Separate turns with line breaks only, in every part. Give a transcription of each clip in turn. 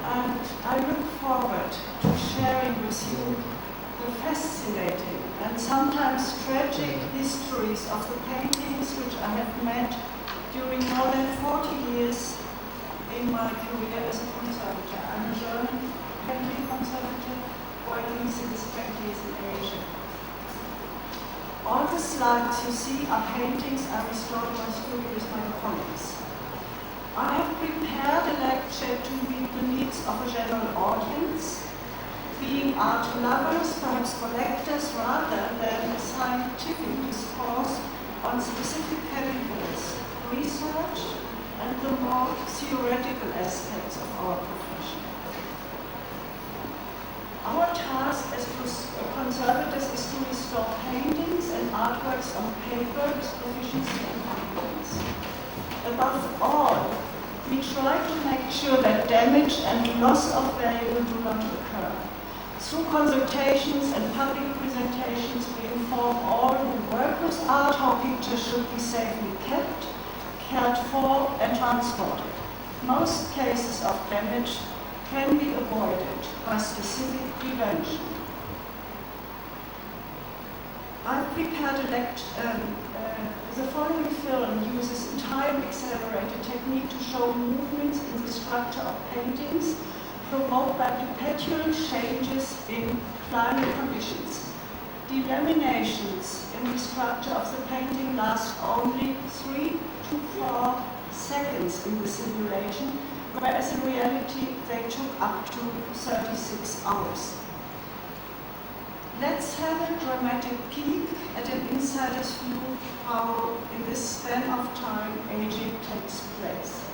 and I look forward to sharing with you the fascinating and sometimes tragic histories of the paintings which I have met during more than 40 years in my career as a conservator. I'm a German painting conservator working since 20 years in Asia. All the slides you see are paintings I restored in my studio with my colleagues. I have prepared a lecture to meet the needs of a general audience, being art lovers, perhaps collectors, rather than a scientific discourse on specific categories, research, and the more theoretical aspects of our profession. Our task as conservators is to restore paintings and artworks on paper with proficiency and confidence. Above all, we try to make sure that damage and loss of value do not occur. Through consultations and public presentations, we inform all who work with art how pictures should be safely kept, cared for, and transported. Most cases of damage can be avoided by specific prevention. I've prepared a lecture. The following film uses a time-accelerated technique to show movements in the structure of paintings provoked by perpetual changes in climate conditions. Delaminations in the structure of the painting last only 3 to 4 seconds in the simulation, whereas in reality they took up to 36 hours. Let's have a dramatic peek at an insider's view how in this span of time aging takes place.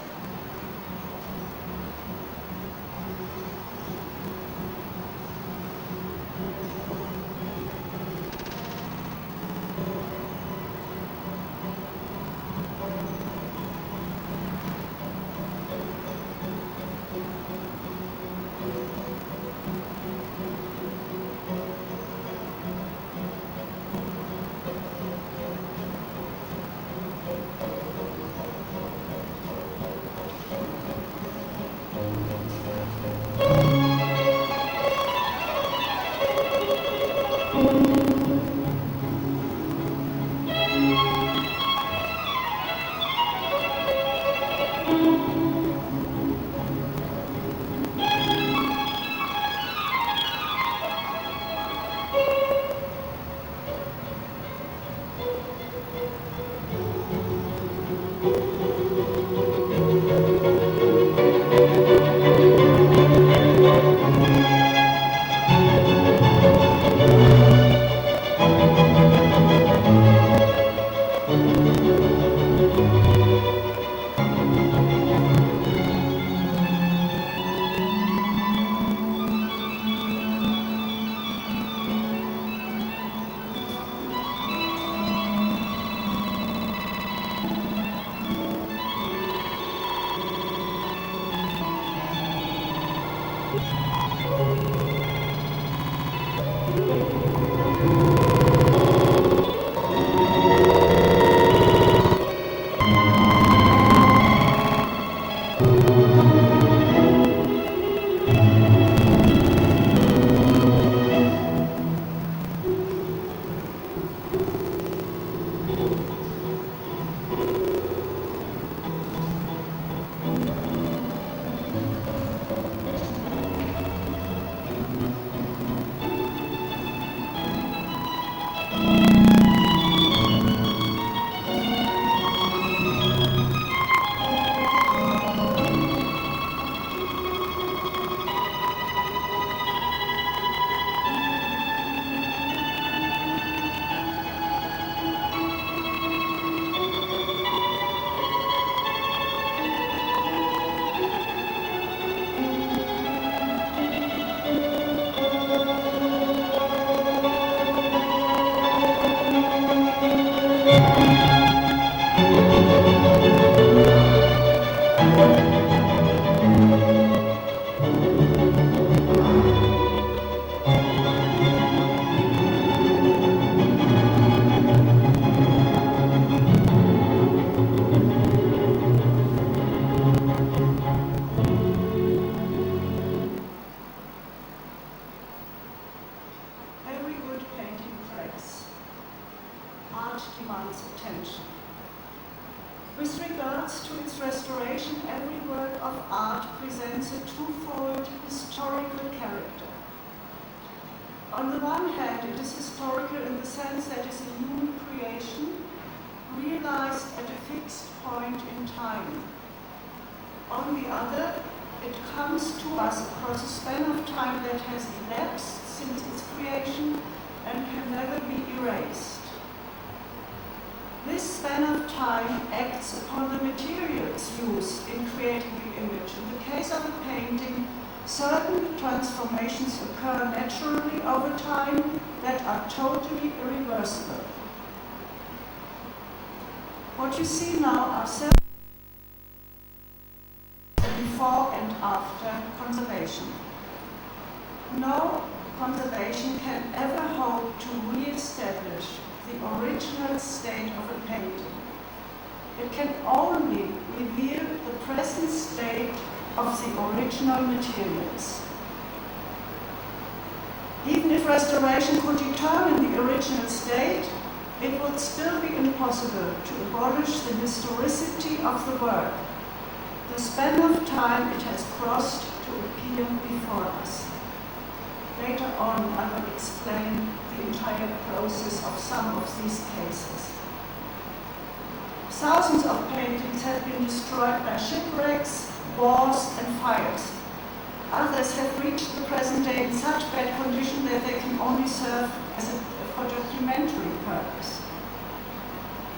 presents a twofold historical character. On the one hand, it is historical in the sense that it is a human creation realized at a fixed point in time. On the other, it comes to us across a span of time that has elapsed since its creation and can never be erased. This span of time acts upon the materials used in creating the image. In the case of a painting, certain transformations occur naturally over time that are totally irreversible. What you see now are several before and after conservation. No conservation can ever hope to re-establish the original state of a painting. It can only reveal the present state of the original materials. Even if restoration could determine the original state, it would still be impossible to abolish the historicity of the work, the span of time it has crossed to appear before us. Later on, I will explain the entire process of some of these cases. Thousands of paintings have been destroyed by shipwrecks, wars, and fires. Others have reached the present day in such bad condition that they can only serve for documentary purpose.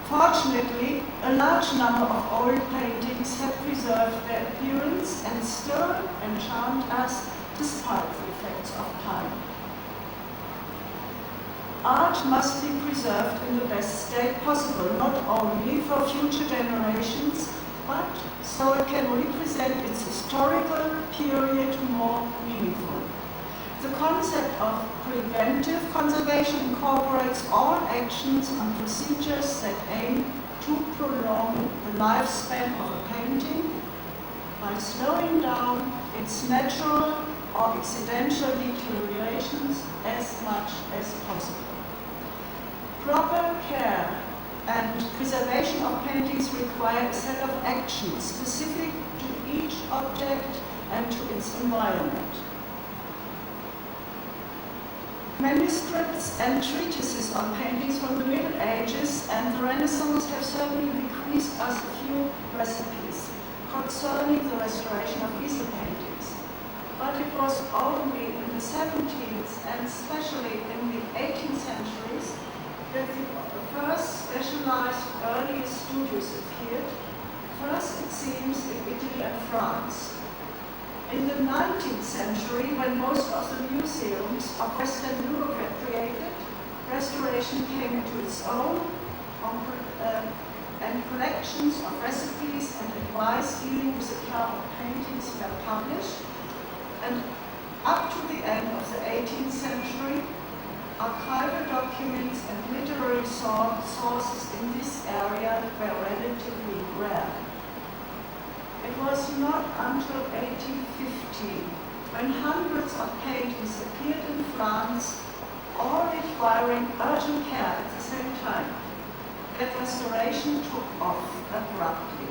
Fortunately, a large number of old paintings have preserved their appearance and still enchant us despite the effects of time. Art must be preserved in the best state possible, not only for future generations, but so it can represent its historical period more meaningfully. The concept of preventive conservation incorporates all actions and procedures that aim to prolong the lifespan of a painting by slowing down its natural or accidental deteriorations as much as possible. Proper care and preservation of paintings require a set of actions specific to each object and to its environment. Manuscripts and treatises on paintings from the Middle Ages and the Renaissance have certainly bequeathed us a few recipes concerning the restoration of easel paintings. But it was only in the 17th and especially in the 18th centuries that the first specialized early studios appeared, first it seems in Italy and France. In the 19th century, when most of the museums of Western Europe were created, restoration came into its own, and collections of recipes and advice dealing with the care of paintings were published. And up to the end of the 18th century, archival documents and literary sources in this area were relatively rare. It was not until 1850, when hundreds of paintings appeared in France, all requiring urgent care at the same time, that restoration took off abruptly.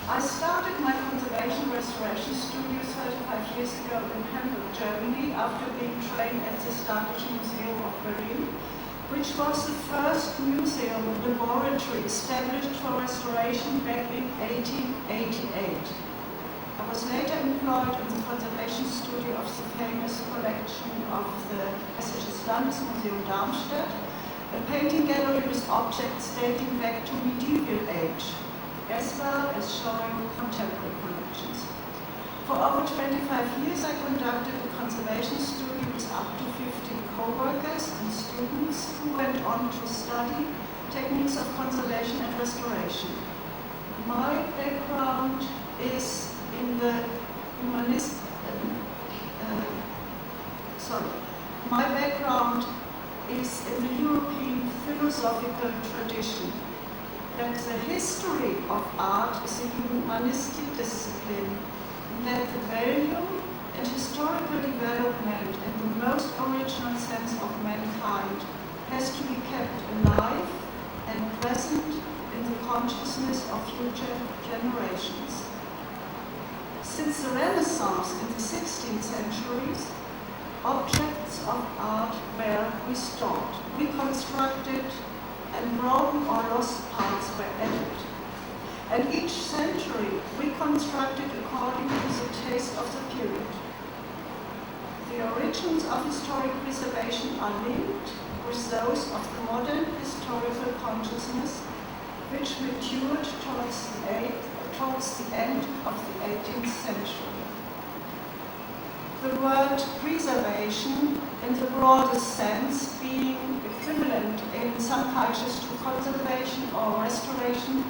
I started my conservation restoration studio 35 years ago in Hamburg, Germany, after being trained at the Staatliche Museum of Berlin, which was the first museum laboratory established for restoration back in 1888. I was later employed in the conservation studio of the famous collection of the Hessisches Landesmuseum Darmstadt, a painting gallery with objects dating back to medieval age, as well as showing contemporary collections. For over 25 years, I conducted a conservation studio with up to 15 co-workers and students who went on to study techniques of conservation and restoration. My background is in the European philosophical tradition, that the history of art is a humanistic discipline, and that the value and historical development in the most original sense of mankind has to be kept alive and present in the consciousness of future generations. Since the Renaissance in the 16th centuries, objects of art were restored, reconstructed, and broken or lost parts were added. And each century reconstructed according to the taste of the period. The origins of historic preservation are linked with those of the modern historical consciousness, which matured towards the end of the 18th century. The word preservation, in the broadest sense, being equivalent in some cultures to conservation or restoration,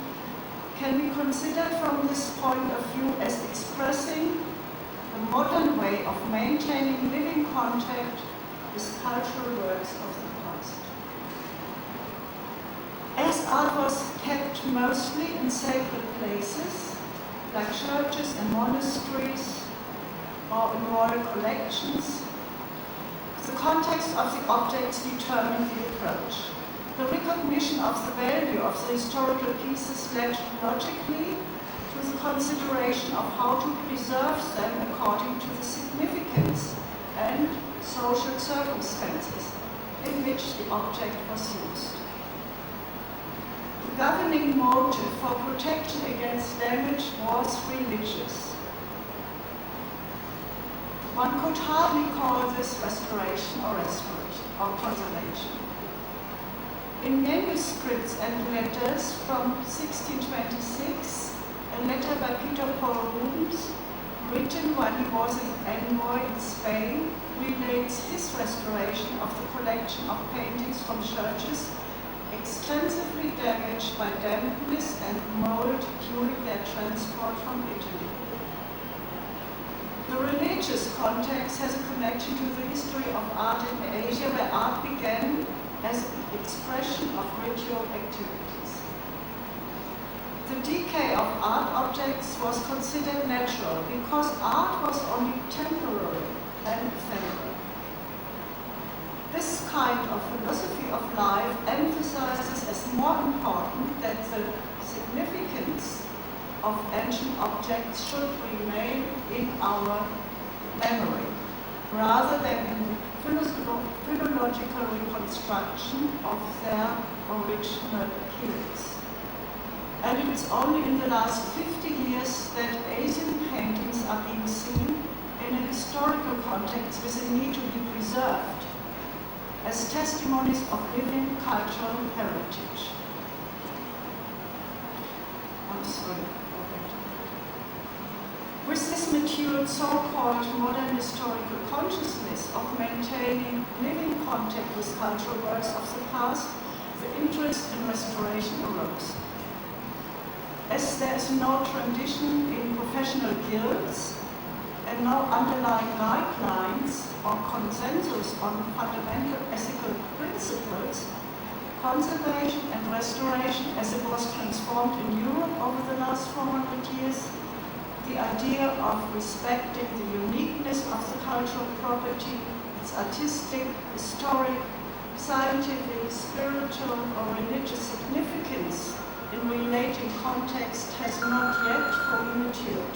can be considered from this point of view as expressing the modern way of maintaining living contact with cultural works of the past. As art was kept mostly in sacred places, like churches and monasteries, or in royal collections, the context of the objects determined the approach. The recognition of the value of the historical pieces led logically to the consideration of how to preserve them according to the significance and social circumstances in which the object was used. The governing motive for protection against damage was religious. One could hardly call this restoration or conservation. In manuscripts and letters from 1626, a letter by Peter Paul Rubens, written while he was an envoy in Spain, relates his restoration of the collection of paintings from churches extensively damaged by dampness and mold during their transport from Italy. The religious context has a connection to the history of art in Asia, where art began as an expression of ritual activities. The decay of art objects was considered natural because art was only temporary and ephemeral. This kind of philosophy of life emphasizes as more important that the significance of ancient objects should remain in our memory, rather than in philological reconstruction of their original appearance. And it is only in the last 50 years that Asian paintings are being seen in a historical context with a need to be preserved as testimonies of living cultural heritage. With this matured so-called modern historical consciousness of maintaining living contact with cultural works of the past, the interest in restoration arose. As there is no tradition in professional guilds and no underlying guidelines or consensus on fundamental ethical principles, conservation and restoration, as it was transformed in Europe over the last 400 years, the idea of respecting the uniqueness of the cultural property, its artistic, historic, scientific, spiritual, or religious significance in relating context has not yet fully matured.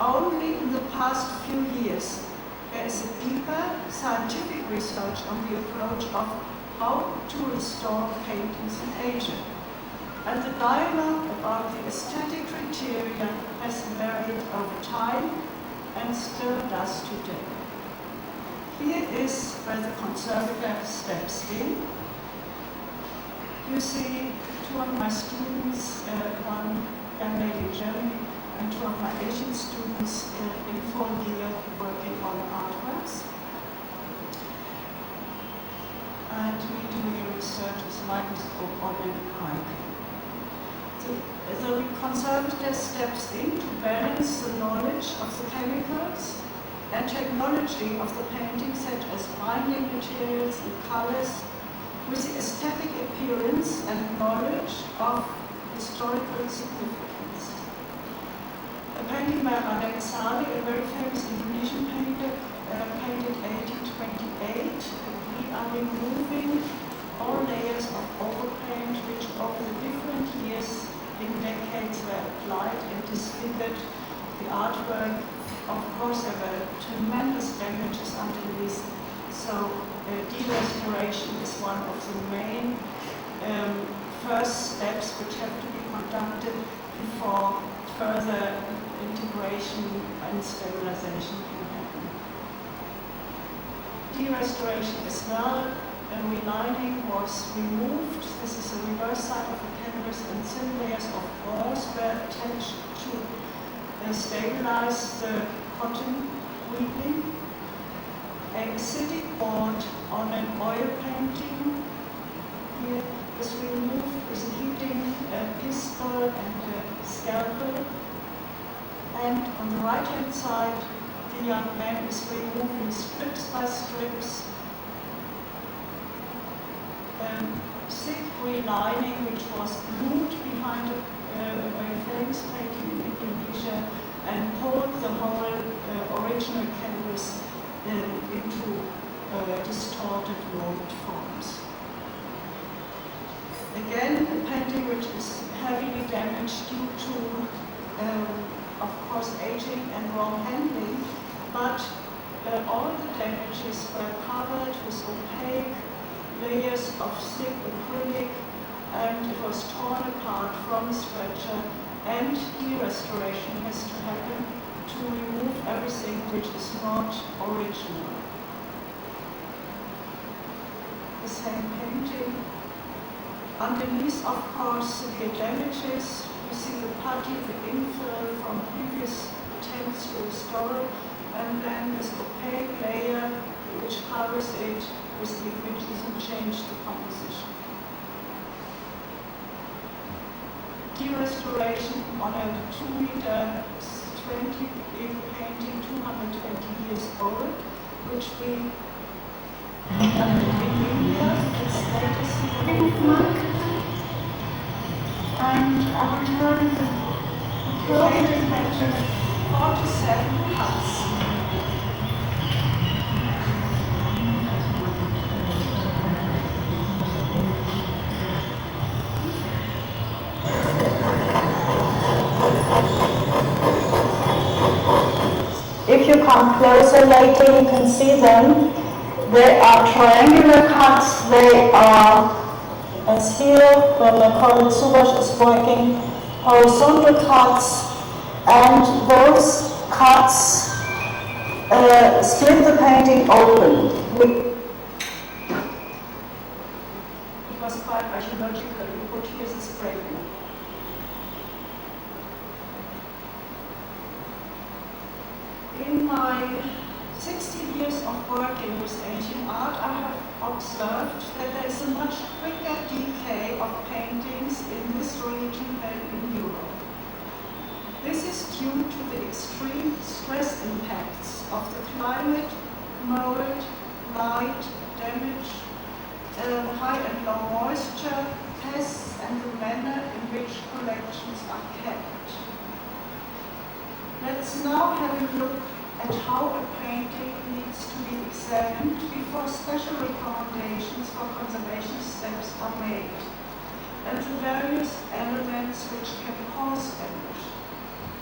Only in the past few years, there is a deeper scientific research on the approach of how to restore paintings in Asia. And the dialogue about the aesthetic criteria has varied over time and still does today. Here is where the conservator steps in. You see two of my students, one young lady in Germany and two of my Asian students in full gear working on artworks. And we do research with microscope on an eye. The conservator steps in to balance the knowledge of the chemicals and technology of the painting, such as binding materials and colors, with the aesthetic appearance and knowledge of historical significance. A painting by Renate Kant, a very famous Indonesian painter, painted 1828. We are removing all layers of overpaint which over the different years in decades were applied and disfigured the artwork. Of course, there were tremendous damages underneath, so de-restoration is one of the main first steps which have to be conducted before further integration and stabilization can happen. De-restoration as well, relining was removed. This is the reverse side of the canvas, and thin layers of gauze were attached to stabilize the cotton weaving. A acidic board on an oil painting here is removed with a heating pistol and a scalpel. And on the right hand side, the young man is removing strips by strips thick relining which was glued behind a famous painting in Indonesia and pulled the whole original canvas into distorted molded forms. Again, a painting which is heavily damaged due to, of course, aging and wrong handling, but all the damages were covered with opaque layers of thick acrylic, and it was torn apart from the sculpture, and de-restoration has to happen to remove everything which is not original. The same painting. Underneath, of course, severe damages. You see the putty, the infill from previous attempts to restore, and then this opaque layer which covers it, which doesn't change the composition. De-restoration on a 2-meter 20 big painting, 220 years old, which we in India, its latest and I will turn the painting had 47 cuts. If you come closer later, you can see them. They are triangular cuts. They are, as here, when my colleague Subash is working, horizontal cuts, and those cuts split the painting open. It was quite archaeological. You could hear the spray. In my 60 years of working with ancient art, I have observed that there is a much quicker decay of paintings in this region than in Europe. This is due to the extreme stress impacts of the climate, mold, light, damage, high and low moisture, pests, and the manner in which collections are kept. Let's now have a look at how a painting needs to be examined before special recommendations for conservation steps are made, and the various elements which can cause damage.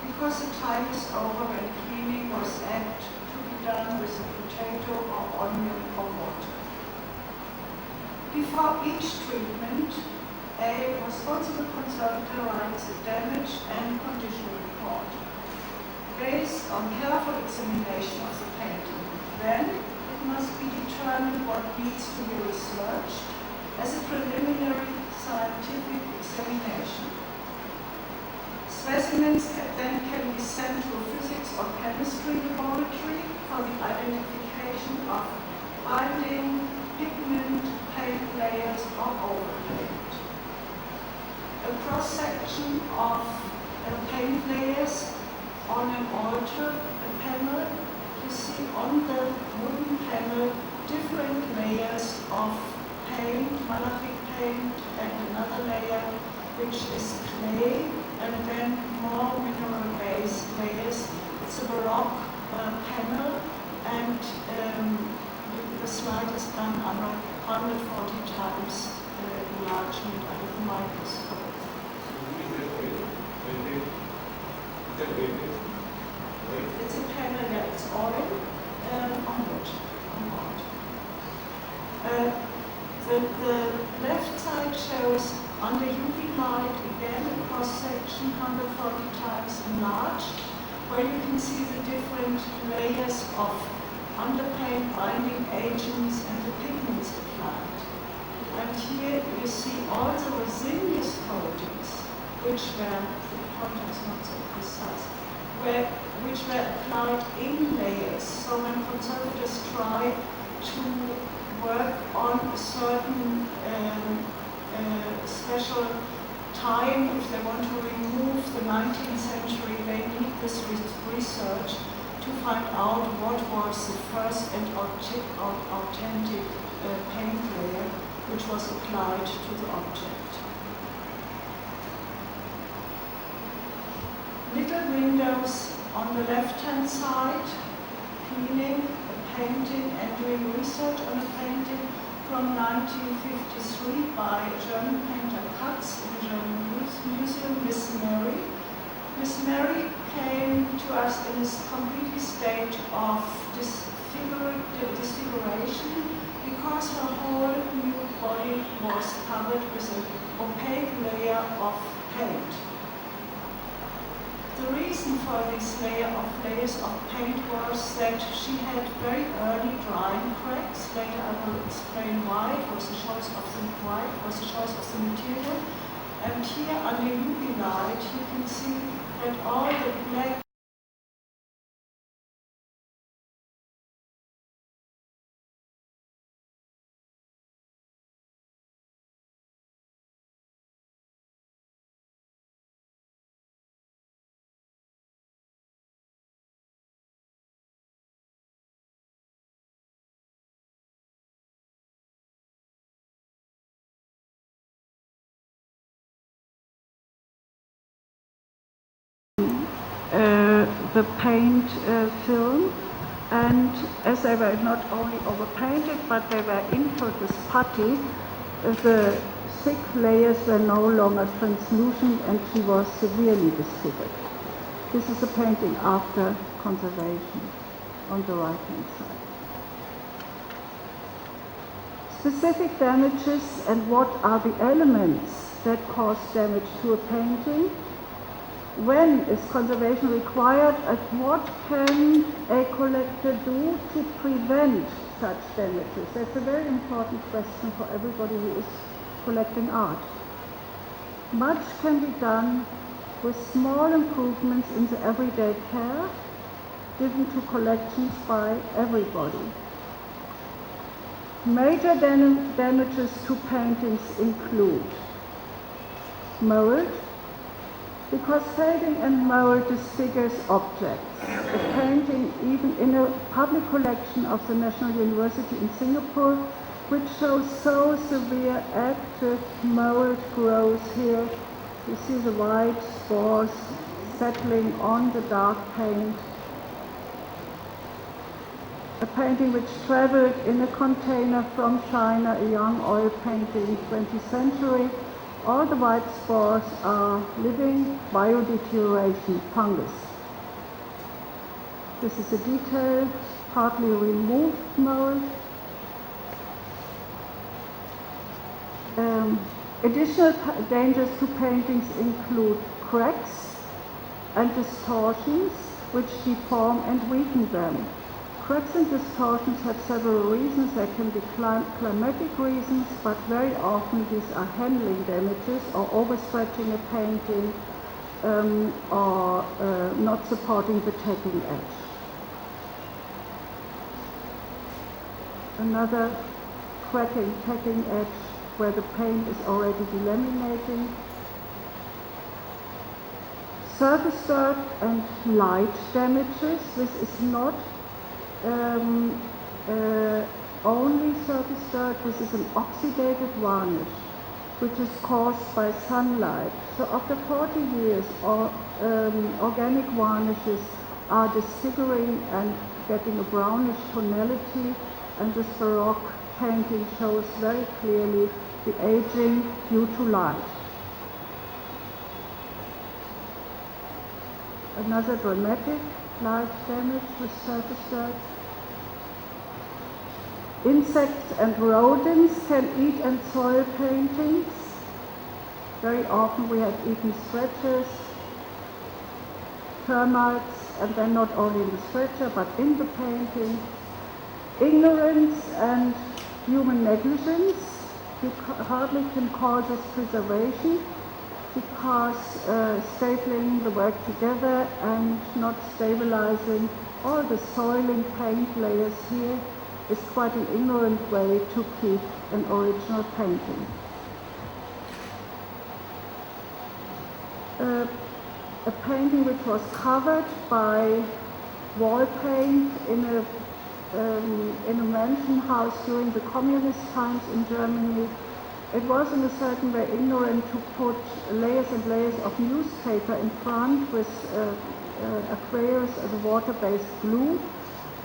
Because the time is over and cleaning was apt to be done with a potato or onion or water. Before each treatment, a responsible conservator writes a damage and condition report based on careful examination of the painting. Then it must be determined what needs to be researched as a preliminary scientific examination. Specimens then can be sent to a physics or chemistry laboratory for the identification of binding, pigment, paint layers, or overpaint. A cross-section of paint layers on an altar, a panel, you see on the wooden panel different layers of paint, malific paint, and another layer which is clay, and then more mineral-based layers. It's a Baroque panel, and the slide is done under 140 times enlargement under the microscope. it's a panel, yeah, it's oil on wood. The left side shows under UV light again a cross section 140 times enlarged, where you can see the different layers of underpaint, binding agents, and the pigments applied. And here you see all the resinous coatings, which were, the pointer is not so precise, which were applied in layers. So when conservators try to work on a certain special time, if they want to remove the 19th century, they need this research to find out what was the first and authentic paint layer which was applied to the object. Little windows on the left-hand side, cleaning, painting, and doing research on a painting from 1953 by German painter Katz in the German Museum, Miss Mary. Miss Mary came to us in a completely state of disfiguration because her whole new body was covered with an opaque layer of paint. The reason for this layers of paint was that she had very early drying cracks. Later I will explain why. It was a choice of the material. And here under UV light you can see that all the black the paint film, and as they were not only overpainted but they were into this putty, the thick layers were no longer translucent and she was severely disfigured. This is a painting after conservation on the right hand side. Specific damages and what are the elements that cause damage to a painting. When is conservation required, and what can a collector do to prevent such damages? That's a very important question for everybody who is collecting art. Much can be done with small improvements in the everyday care given to collections by everybody. Major damages to paintings include mold, because fading and mold disfigures objects. A painting, even in a public collection of the National University in Singapore, which shows so severe active mold growth here. You see the white spores settling on the dark paint. A painting which traveled in a container from China, a young oil painting, 20th century. All the white spores are living biodeterioration fungus. This is a detailed, partly removed mold. Additional dangers to paintings include cracks and distortions which deform and weaken them. Cracks and distortions have several reasons. There can be climatic reasons, but very often these are handling damages or overstretching a painting or not supporting the tacking edge. Another cracking, tacking edge where the paint is already delaminating. Surface dirt and light damages. This is not only surface dirt. This is an oxidated varnish which is caused by sunlight. So after 40 years organic varnishes are disfiguring and getting a brownish tonality, and this Baroque painting shows very clearly the aging due to light. Another dramatic light damage with surface dirt. Insects and rodents can eat and soil paintings. Very often we have eaten scratches, termites, and then not only in the scratcher but in the painting. Ignorance and human negligence, you hardly can call this preservation, because stapling the work together and not stabilizing all the soiling paint layers here is quite an ignorant way to keep an original painting. A painting which was covered by wall paint in a mansion house during the communist times in Germany. It was in a certain way ignorant to put layers and layers of newspaper in front with aqueous as a water-based glue.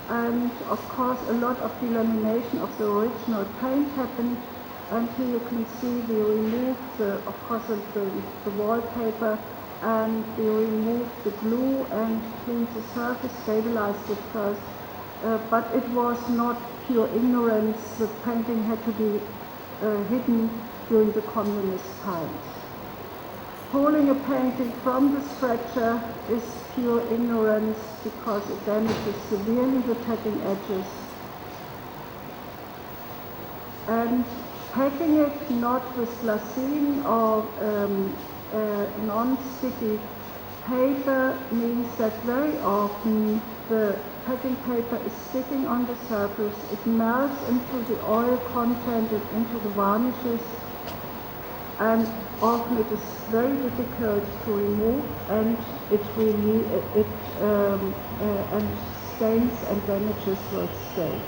And of course a lot of delamination of the original paint happened. And here you can see we removed the wallpaper, and we removed the glue and cleaned the surface, stabilized it first. But it was not pure ignorance. The painting had to be hidden during the communist times. Pulling a painting from the scratcher is pure ignorance because it damages severely the tapping edges. And packing it not with glassine or non-sticky paper means that very often the packing paper is sticking on the surface. It melts into the oil content and into the varnishes, and often it is very difficult to remove, and and stains and damages will stay.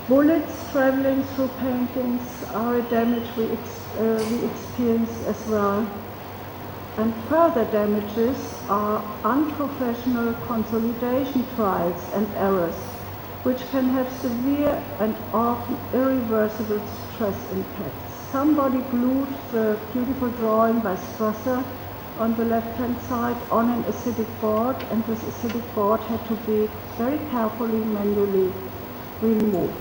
Bullets traveling through paintings are a damage we experience as well. And further damages are unprofessional consolidation trials and errors, which can have severe and often irreversible stress impacts. Somebody glued the beautiful drawing by Strasser on the left-hand side on an acidic board, and this acidic board had to be very carefully manually removed.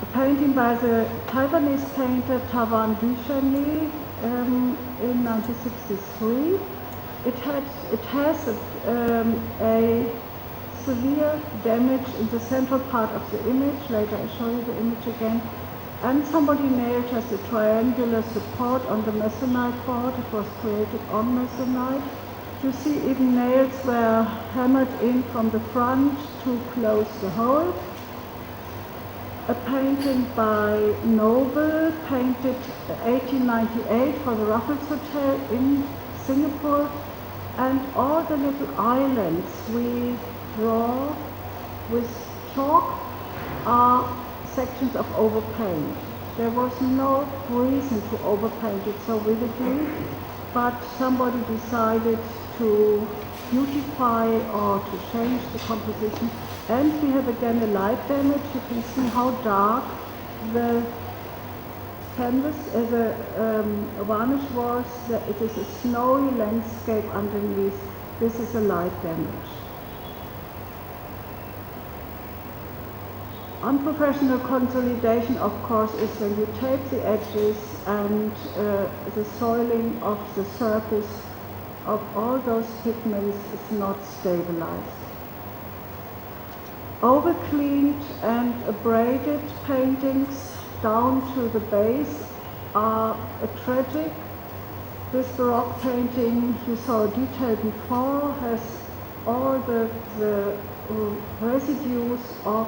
A painting by the Taiwanese painter Tavan Duchesne in 1963. It has a severe damage in the central part of the image. Later I show you the image again. And somebody nailed just a triangular support on the Masonite board. It was created on Masonite. You see even nails were hammered in from the front to close the hole. A painting by Noble, painted 1898 for the Raffles Hotel in Singapore, and all the little islands we draw with chalk are sections of overpaint. There was no reason to overpaint it so vividly, but somebody decided to beautify or to change the composition. And we have again a light damage. You can see how dark the canvas, the varnish was. It is a snowy landscape underneath. This is a light damage. Unprofessional consolidation, of course, is when you tape the edges and the soiling of the surface of all those pigments is not stabilized. Overcleaned and abraded paintings down to the base are tragic. This Baroque painting you saw detail before has all the residues of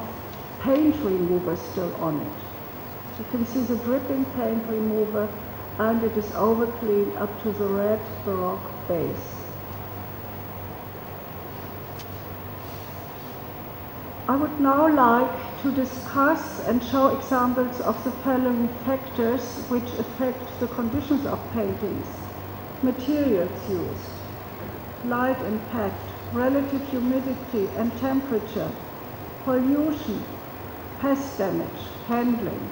paint remover still on it. You can see the dripping paint remover, and it is overcleaned up to the red Baroque base. I would now like to discuss and show examples of the following factors which affect the conditions of paintings. Materials used, light impact, relative humidity and temperature, pollution, pest damage, handling.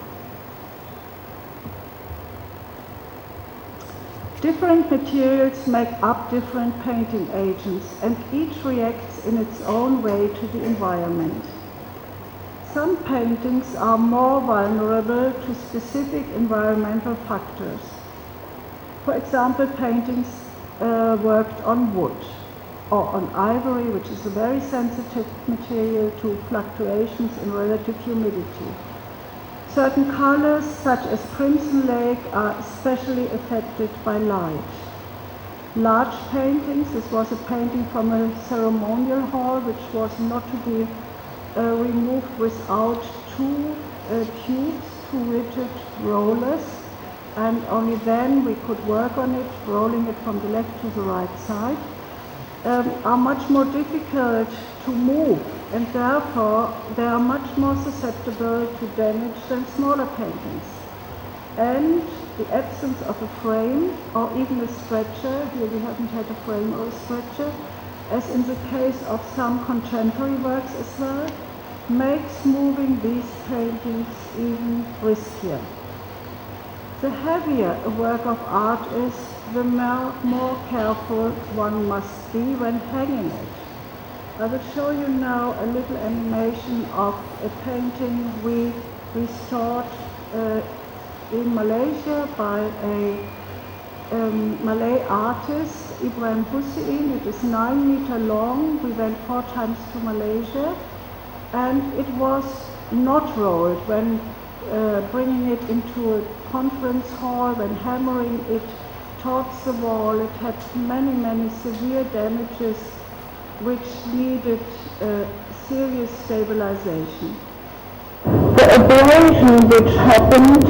Different materials make up different painting agents, and each reacts in its own way to the environment. Some paintings are more vulnerable to specific environmental factors. For example, paintings worked on wood or on ivory, which is a very sensitive material to fluctuations in relative humidity. Certain colors, such as crimson lake, are especially affected by light. Large paintings, this was a painting from a ceremonial hall, which was not to be removed without two tubes, two rigid rollers, and only then we could work on it, rolling it from the left to the right side, are much more difficult to move, and therefore they are much more susceptible to damage than smaller paintings. And the absence of a frame or even a stretcher, here we haven't had a frame or a stretcher, as in the case of some contemporary works as well, makes moving these paintings even riskier. The heavier a work of art is, the more careful one must be when hanging it. I will show you now a little animation of a painting we restored in Malaysia by a Malay artist, Ibrahim Hussein. It is 9 meters long. We went 4 times to Malaysia, and it was not rolled. When bringing it into a conference hall, when hammering it towards the wall, it had many severe damages which needed serious stabilization. The abrasion which happened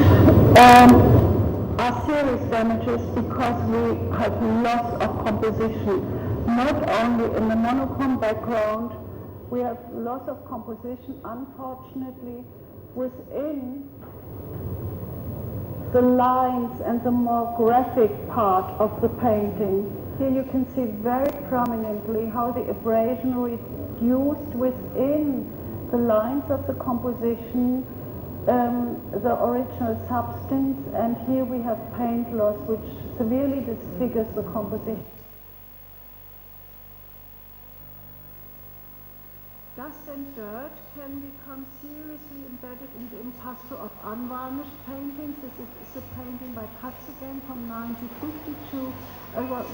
are serious damages because we have loss of composition. Not only in the monochrome background, we have loss of composition, unfortunately, within the lines and the more graphic part of the painting. Here you can see very prominently how the abrasion reduced within the lines of the composition the original substance, and here we have paint loss which severely disfigures the composition. Dust and dirt can become seriously embedded in the impasto of unvarnished paintings. This is a painting by Katz again from 1952.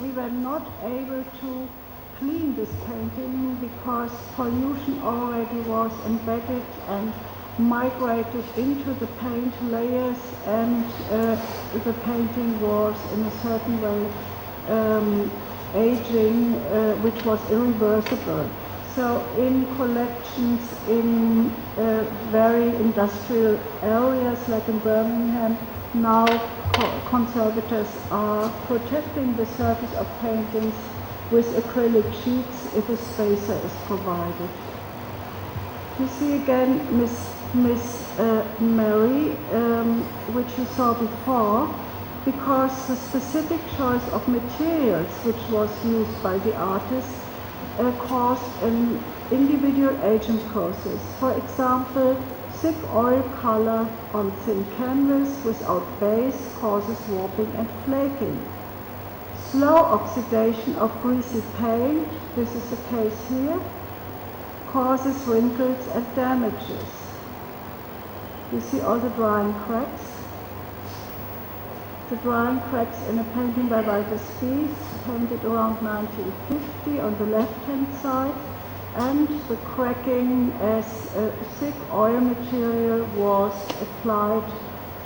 We were not able to clean this painting because pollution already was embedded and migrated into the paint layers, and the painting was in a certain way aging, which was irreversible. So in collections in very industrial areas like in Birmingham, now conservators are protecting the surface of paintings with acrylic sheets if a spacer is provided. You see again Miss Mary, which you saw before, because the specific choice of materials which was used by the artist caused an individual agent process. For example, thick oil color on thin canvas without base causes warping and flaking. Slow oxidation of greasy paint, this is the case here, causes wrinkles and damages. You see all the drying cracks. The drying cracks in a painting by Walter Spies, painted around 1950 on the left-hand side, and the cracking as a thick oil material was applied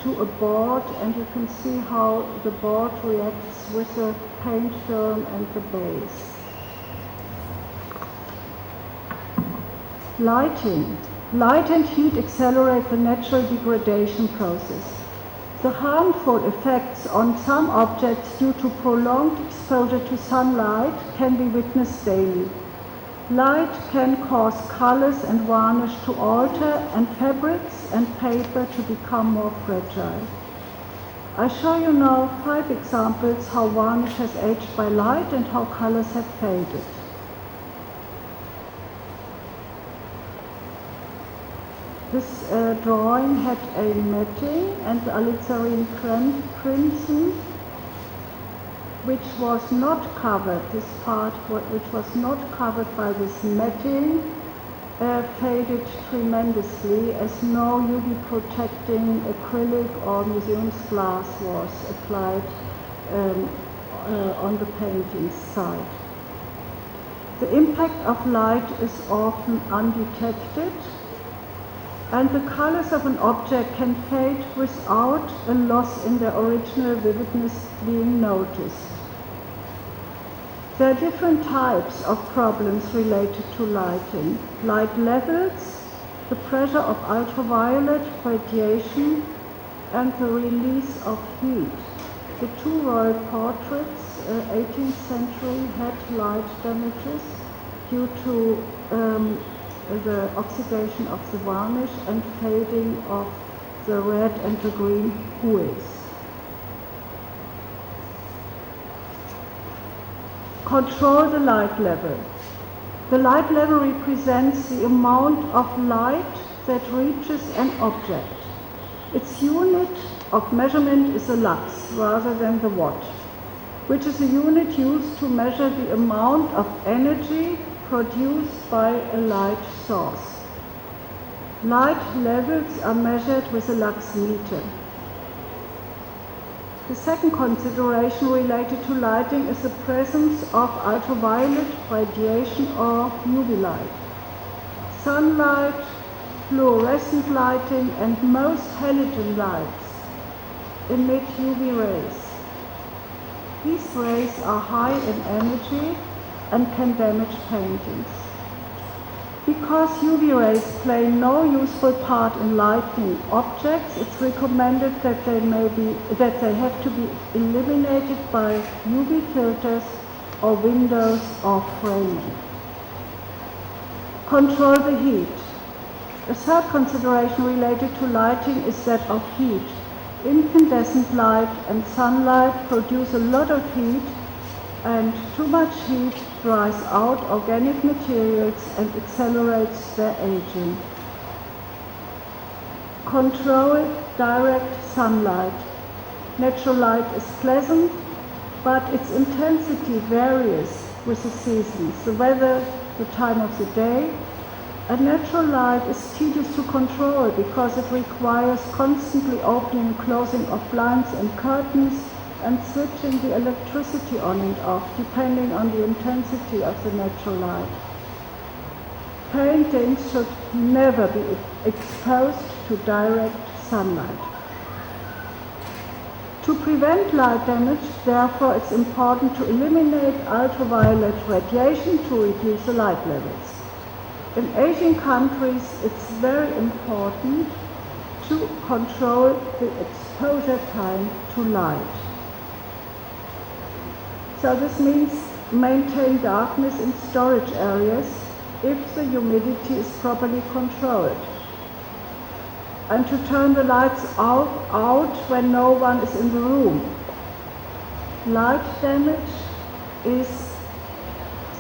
to a board, and you can see how the board reacts with the paint film and the base. Lighting. Light and heat accelerate the natural degradation process. The harmful effects on some objects due to prolonged exposure to sunlight can be witnessed daily. Light can cause colors and varnish to alter and fabrics and paper to become more fragile. I show you now 5 examples how varnish has aged by light and how colors have faded. This drawing had a matting and alizarin crimson,
which was not covered, this part which was not covered by this netting, faded tremendously as no UV protecting acrylic or museum's glass was applied on the painting side. The impact of light is often undetected, and the colors of an object can fade without a loss in their original vividness being noticed. There are different types of problems related to lighting. Light levels, the pressure of ultraviolet radiation, and the release of heat. The two royal portraits, 18th century, had light damages due to the oxidation of the varnish and fading of the red and the green hues. Control the light level. The light level represents the amount of light that reaches an object. Its unit of measurement is a lux rather than the watt, which is a unit used to measure the amount of energy produced by a light source. Light levels are measured with a lux meter. The second consideration related to lighting is the presence of ultraviolet radiation or UV light. Sunlight, fluorescent lighting, and most halogen lights emit UV rays. These rays are high in energy and can damage paintings. Because UV rays play no useful part in lighting objects, it's recommended that they have to be eliminated by UV filters or windows or framing. Control the heat. A third consideration related to lighting is that of heat. Incandescent light and sunlight produce a lot of heat, and too much heat dries out organic materials and accelerates their aging. Control direct sunlight. Natural light is pleasant, but its intensity varies with the seasons, the weather, the time of the day. And natural light is tedious to control because it requires constantly opening and closing of blinds and curtains, and switching the electricity on and off, depending on the intensity of the natural light. Paintings should never be exposed to direct sunlight. To prevent light damage, therefore, it's important to eliminate ultraviolet radiation to reduce the light levels. In Asian countries, it's very important to control the exposure time to light. So this means maintain darkness in storage areas if the humidity is properly controlled, and to turn the lights out when no one is in the room. Light damage is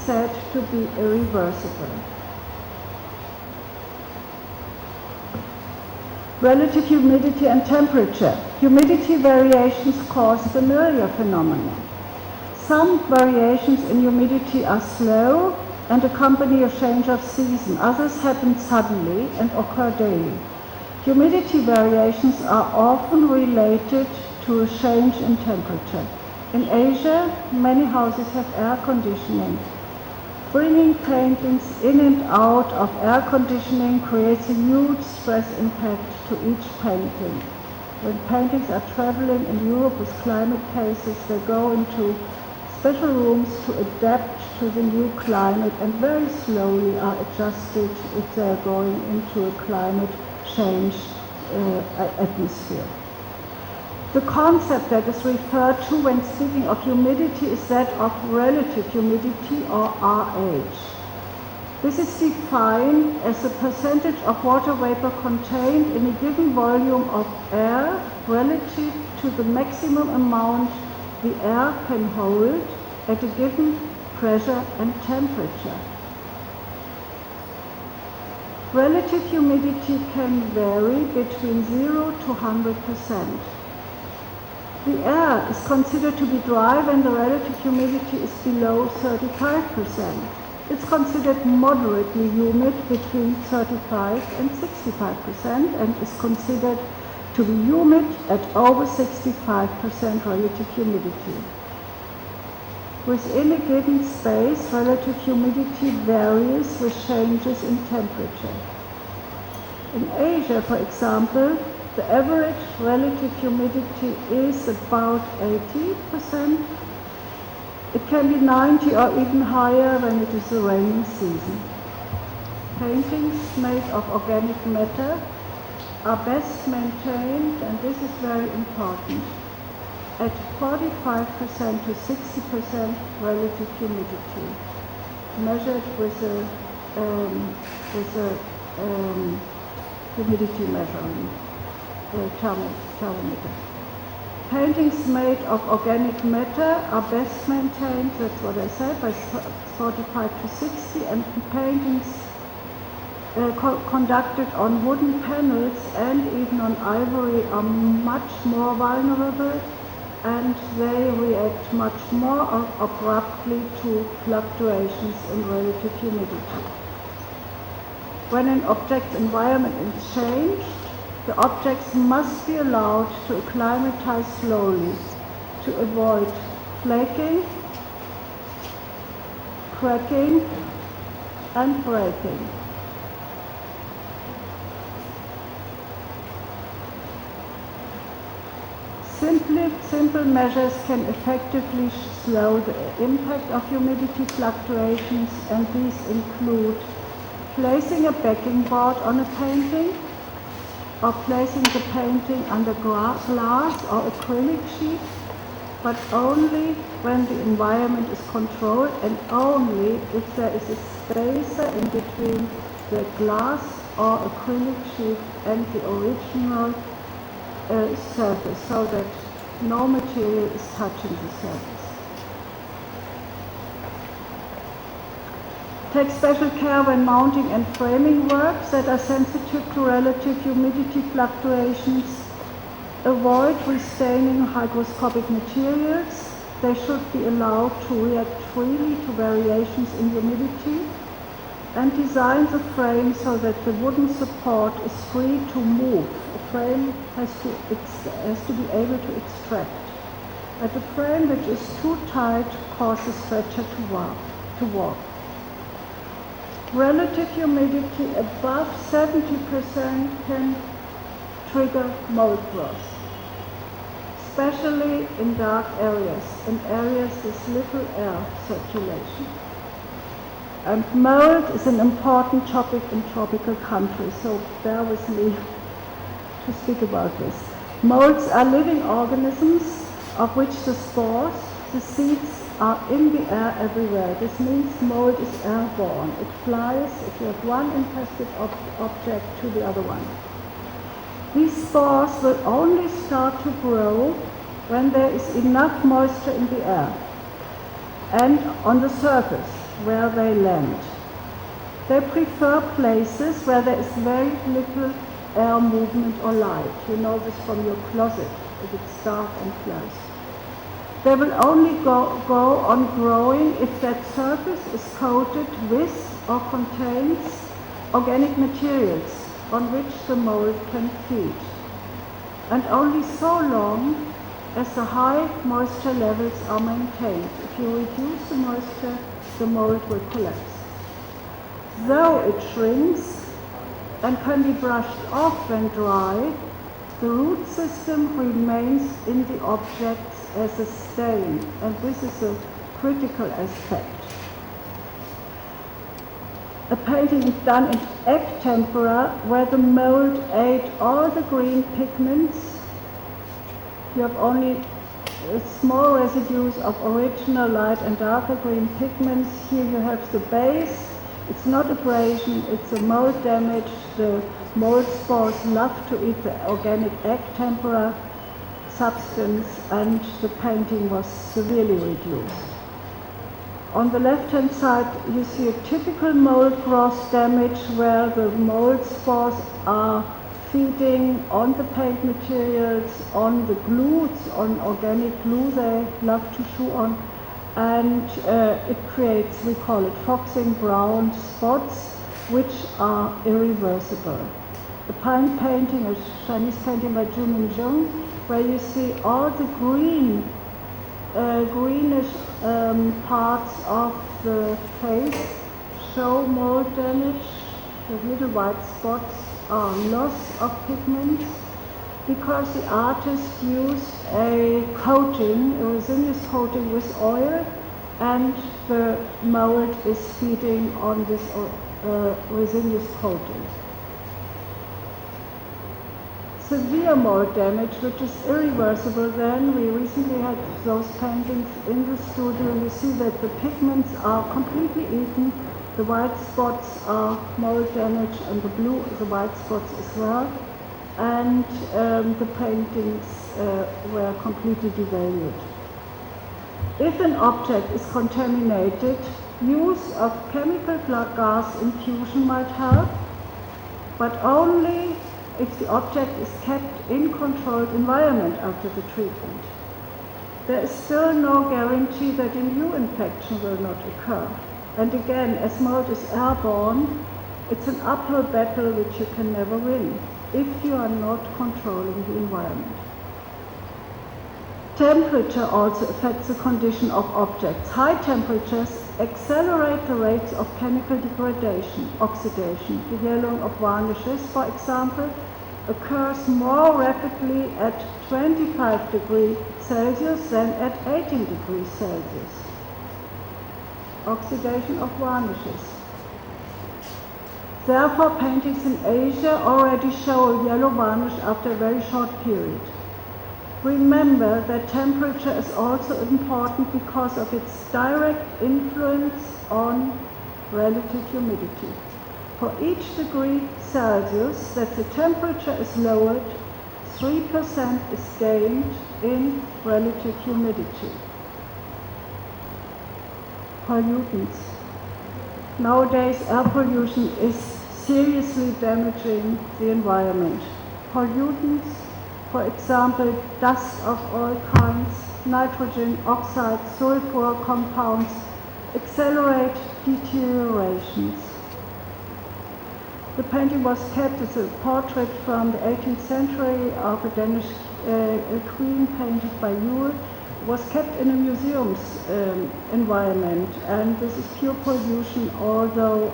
said to be irreversible. Relative humidity and temperature. Humidity variations cause familiar phenomena. Some variations in humidity are slow and accompany a change of season. Others happen suddenly and occur daily. Humidity variations are often related to a change in temperature. In Asia, many houses have air conditioning. Bringing paintings in and out of air conditioning creates a huge stress impact to each painting. When paintings are traveling in Europe with climate cases, they go into special rooms to adapt to the new climate and very slowly are adjusted if they are going into a climate change atmosphere. The concept that is referred to when speaking of humidity is that of relative humidity, or RH. This is defined as a percentage of water vapor contained in a given volume of air relative to the maximum amount the air can hold at a given pressure and temperature. Relative humidity can vary between 0 to 100%. The air is considered to be dry when the relative humidity is below 35%. It's considered moderately humid between 35 and 65% and is considered to be humid at over 65% relative humidity. Within a given space, relative humidity varies with changes in temperature. In Asia, for example, the average relative humidity is about 80%. It can be 90 or even higher when it is the rainy season. Paintings made of organic matter are best maintained, and this is very important, at 45% to 60% relative humidity, measured with a humidity measuring thermometer. Paintings made of organic matter are best maintained, that's what I said, by 45 to 60, and paintings conducted on wooden panels and even on ivory are much more vulnerable, and they react much more abruptly to fluctuations in relative humidity. When an object's environment is changed, the objects must be allowed to acclimatize slowly to avoid flaking, cracking, and breaking. Simple measures can effectively slow the impact of humidity fluctuations, and these include placing a backing board on a painting, or placing the painting under glass or acrylic sheet, but only when the environment is controlled and only if there is a spacer in between the glass or acrylic sheet and the original surface, so that no material is touching the surface. Take special care when mounting and framing works that are sensitive to relative humidity fluctuations. Avoid restaining hygroscopic materials. They should be allowed to react freely to variations in humidity. And design the frame so that the wooden support is free to move. A frame has to be able to extract. But a frame which is too tight causes fracture to warp. Relative humidity above 70% can trigger mold growth, especially in dark areas and areas with little air circulation. And mold is an important topic in tropical countries, so bear with me to speak about this. Molds are living organisms of which the spores, the seeds, are in the air everywhere. This means mold is airborne. It flies if you have one infested object to the other one. These spores will only start to grow when there is enough moisture in the air and on the surface where they land. They prefer places where there is very little air movement or light. You know this from your closet, if it's dark and closed. They will only go on growing if that surface is coated with or contains organic materials on which the mold can feed. And only so long as the high moisture levels are maintained. If you reduce the moisture, the mold will collapse. Though it shrinks and can be brushed off when dry, the root system remains in the objects as a stain, and this is a critical aspect. A painting is done in egg tempera where the mold ate all the green pigments. You have only small residues of original light and darker green pigments. Here you have the base. It's not abrasion, it's a mold damage. The mold spores love to eat the organic egg tempera substance, and the painting was severely reduced. On the left-hand side, you see a typical mold growth damage where the mold spores are feeding on the paint materials, on the glue, on organic glue they love to chew on, and it creates, we call it foxing, brown spots, which are irreversible. The pine painting, a Chinese painting by Zhu Minzhong, where you see all the greenish parts of the face show mold damage. The little white spots are loss of pigments because the artist used a coating, a resinous coating with oil, and the mold is feeding on this resinous coating. Severe mold damage, which is irreversible, then we recently had those paintings in the studio. You see that the pigments are completely eaten, the white spots are mold damage, and the white spots as well, and the paintings were completely devalued. If an object is contaminated, use of chemical gas infusion might help, but only if the object is kept in controlled environment after the treatment. There is still no guarantee that a new infection will not occur. And again, as mold is airborne, it's an uphill battle which you can never win if you are not controlling the environment. Temperature also affects the condition of objects. High temperatures accelerate the rates of chemical degradation, oxidation. The yellowing of varnishes, for example, occurs more rapidly at 25 degrees Celsius than at 18 degrees Celsius. Oxidation of varnishes. Therefore, paintings in Asia already show a yellow varnish after a very short period. Remember that temperature is also important because of its direct influence on relative humidity. For each degree Celsius that the temperature is lowered, 3% is gained in relative humidity. Pollutants. Nowadays, air pollution is seriously damaging the environment. Pollutants, for example, dust of all kinds, nitrogen oxides, sulfur compounds, accelerate deteriorations. The painting was kept as a portrait from the 18th century of a Danish queen painted by Yule. It was kept in a museum's environment, and this is pure pollution, although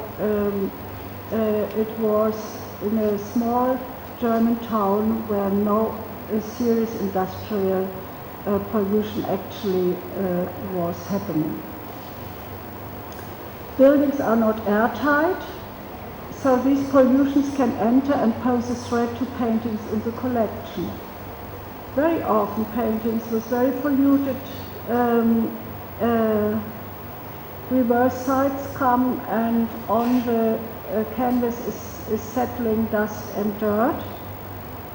it was in a small German town where no serious industrial pollution actually was happening. Buildings are not airtight, so these pollutions can enter and pose a threat to paintings in the collection. Very often paintings with very polluted reverse sides come, and on the canvas is settling dust and dirt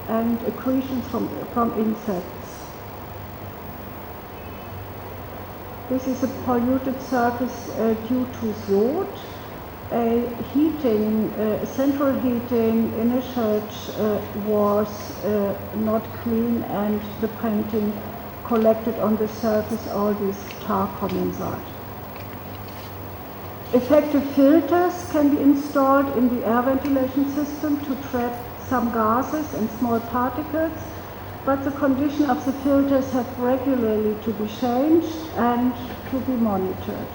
and accretions from insects. This is a polluted surface due to sod. A central heating in a church was not clean, and the painting collected on the surface all this tar condensate. Effective filters can be installed in the air ventilation system to trap some gases and small particles, but the condition of the filters have regularly to be changed and to be monitored.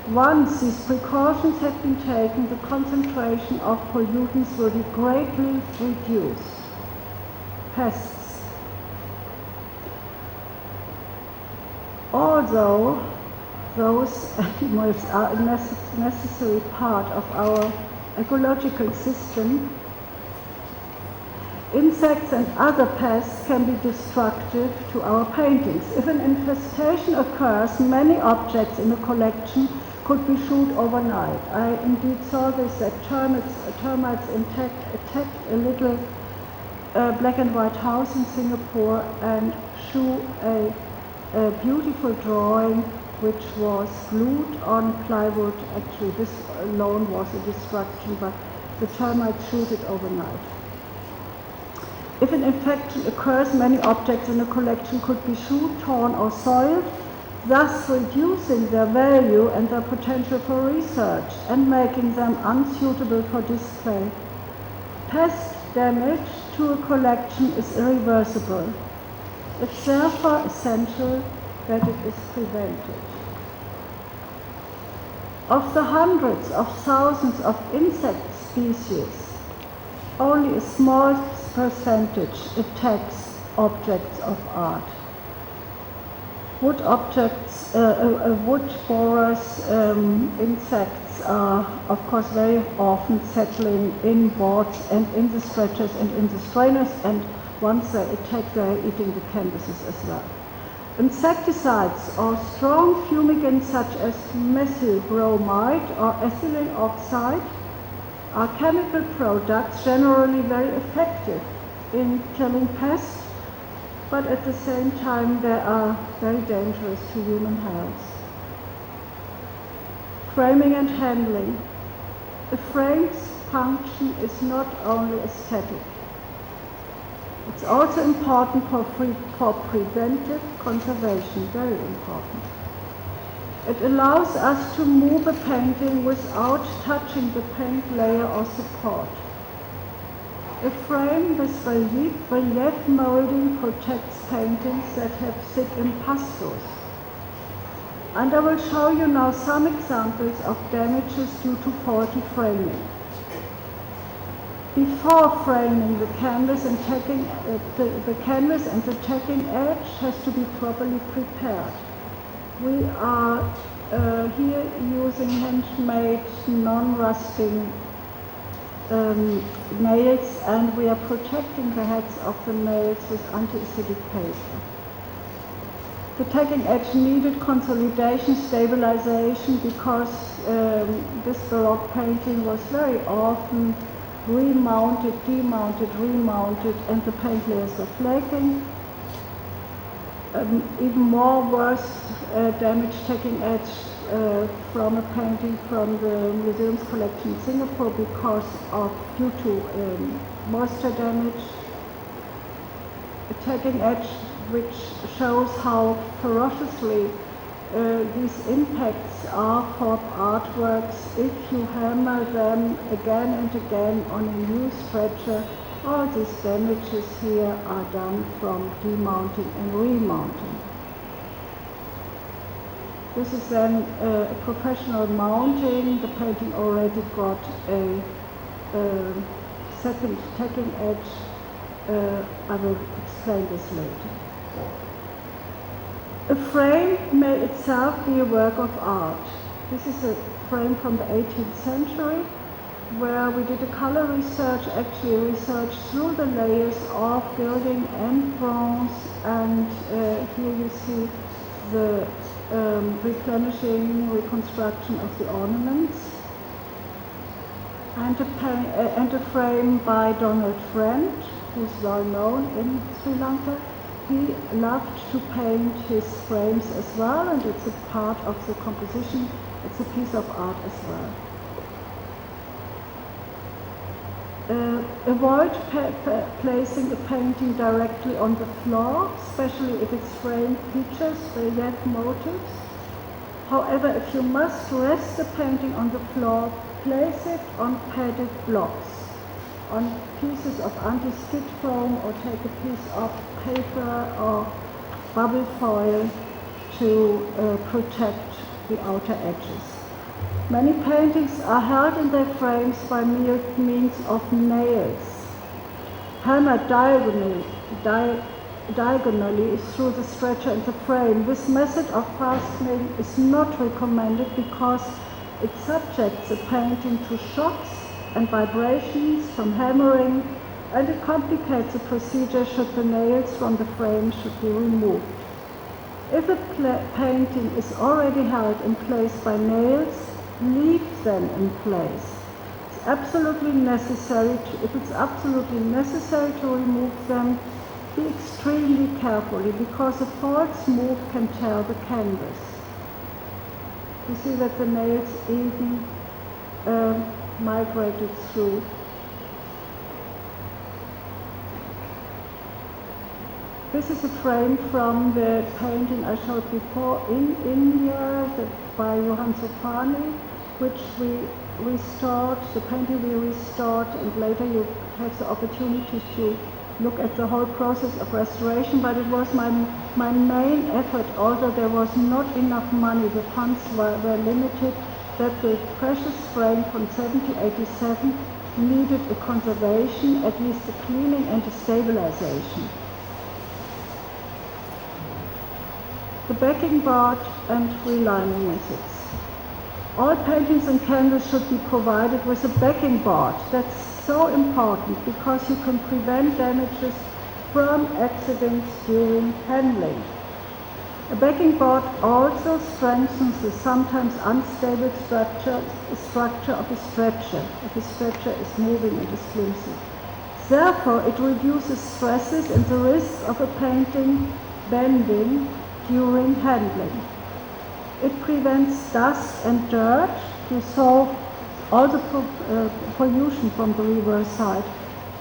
Once these precautions have been taken, the concentration of pollutants will be greatly reduced. Pests. Although those animals are a necessary part of our ecological system, insects and other pests can be destructive to our paintings. If an infestation occurs, many objects in a collection could be shot overnight. I indeed saw this, that termites attacked a little black and white house in Singapore and shot a beautiful drawing which was glued on plywood. Actually, this alone was a destruction, but the termites shot it overnight. If an infection occurs, many objects in a collection could be chewed, torn or soiled, thus reducing their value and their potential for research and making them unsuitable for display. Pest damage to a collection is irreversible. It's therefore essential that it is prevented. Of the hundreds of thousands of insect species, only a small percentage attacks objects of art. Wood objects, wood borers, insects are of course very often settling in boards and in the stretchers and in the strainers, and once they attack, they are eating the canvases as well. Insecticides or strong fumigants such as methyl bromide or ethylene oxide are chemical products generally very effective in killing pests, but at the same time they are very dangerous to human health. Framing and handling. A frame's function is not only aesthetic. It's also important for preventive conservation, very important. It allows us to move a painting without touching the paint layer or support. A frame with relief molding protects paintings that have thick impastos. And I will show you now some examples of damages due to faulty framing. Before framing the canvas and tacking, the canvas and the tacking edge has to be properly prepared. We are here using handmade, non-rusting nails, and we are protecting the heads of the nails with anti-acidic paper. The tacking edge needed consolidation, stabilization, because this Baroque painting was very often remounted, demounted, remounted, and the paint layers were flaking. Even more worse damage tacking edge from a painting from the museum's collection in Singapore due to moisture damage. A tacking edge which shows how ferociously these impacts are for artworks if you hammer them again and again on a new stretcher. All these damages here are done from demounting and remounting. This is then a professional mounting. The painting already got a second tacking edge. I will explain this later. A frame may itself be a work of art. This is a frame from the 18th century where we did a color research, actually research through the layers of gilding and bronze, and here you see the replenishing reconstruction of the ornaments. And a frame by Donald Friend, who's well known in Sri Lanka. He loved to paint his frames as well, and it's a part of the composition. It's a piece of art as well. Avoid placing a painting directly on the floor, especially if its frame features relief motifs. However, if you must rest the painting on the floor, place it on padded blocks, on pieces of anti-skid foam, or take a piece of paper or bubble foil to protect the outer edges. Many paintings are held in their frames by mere means of nails, hammered diagonally through the stretcher and the frame. This method of fastening is not recommended because it subjects the painting to shocks and vibrations from hammering, and it complicates the procedure should the nails from the frame should be removed. If a painting is already held in place by nails, leave them in place. If it's absolutely necessary to remove them, be extremely carefully, because a false move can tear the canvas. You see that the nails even migrated through. This is a frame from the painting I showed before in India by Johann Sofani, which we restored, the painting we restored, and later you have the opportunity to look at the whole process of restoration, but it was my main effort, although there was not enough money, the funds were limited, that the precious frame from 1787 needed a conservation, at least a cleaning and a stabilization. The backing board and relining methods. All paintings and canvas should be provided with a backing board. That's so important because you can prevent damages from accidents during handling. A backing board also strengthens the sometimes unstable structure of a stretcher, if a stretcher is moving and is flimsy. Therefore, it reduces stresses and the risk of a painting bending during handling. It prevents dust and dirt to solve all the pollution from the reverse side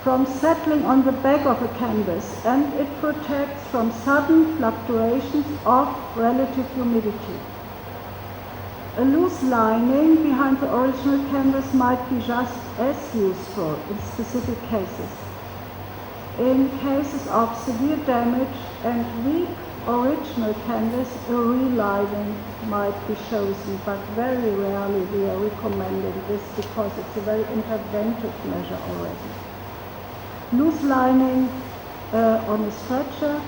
from settling on the back of a canvas, and it protects from sudden fluctuations of relative humidity. A loose lining behind the original canvas might be just as useful in specific cases. In cases of severe damage and weak original canvas, a relining might be chosen, but very rarely we are recommending this because it's a very interventive measure already. Loose lining on a stretcher,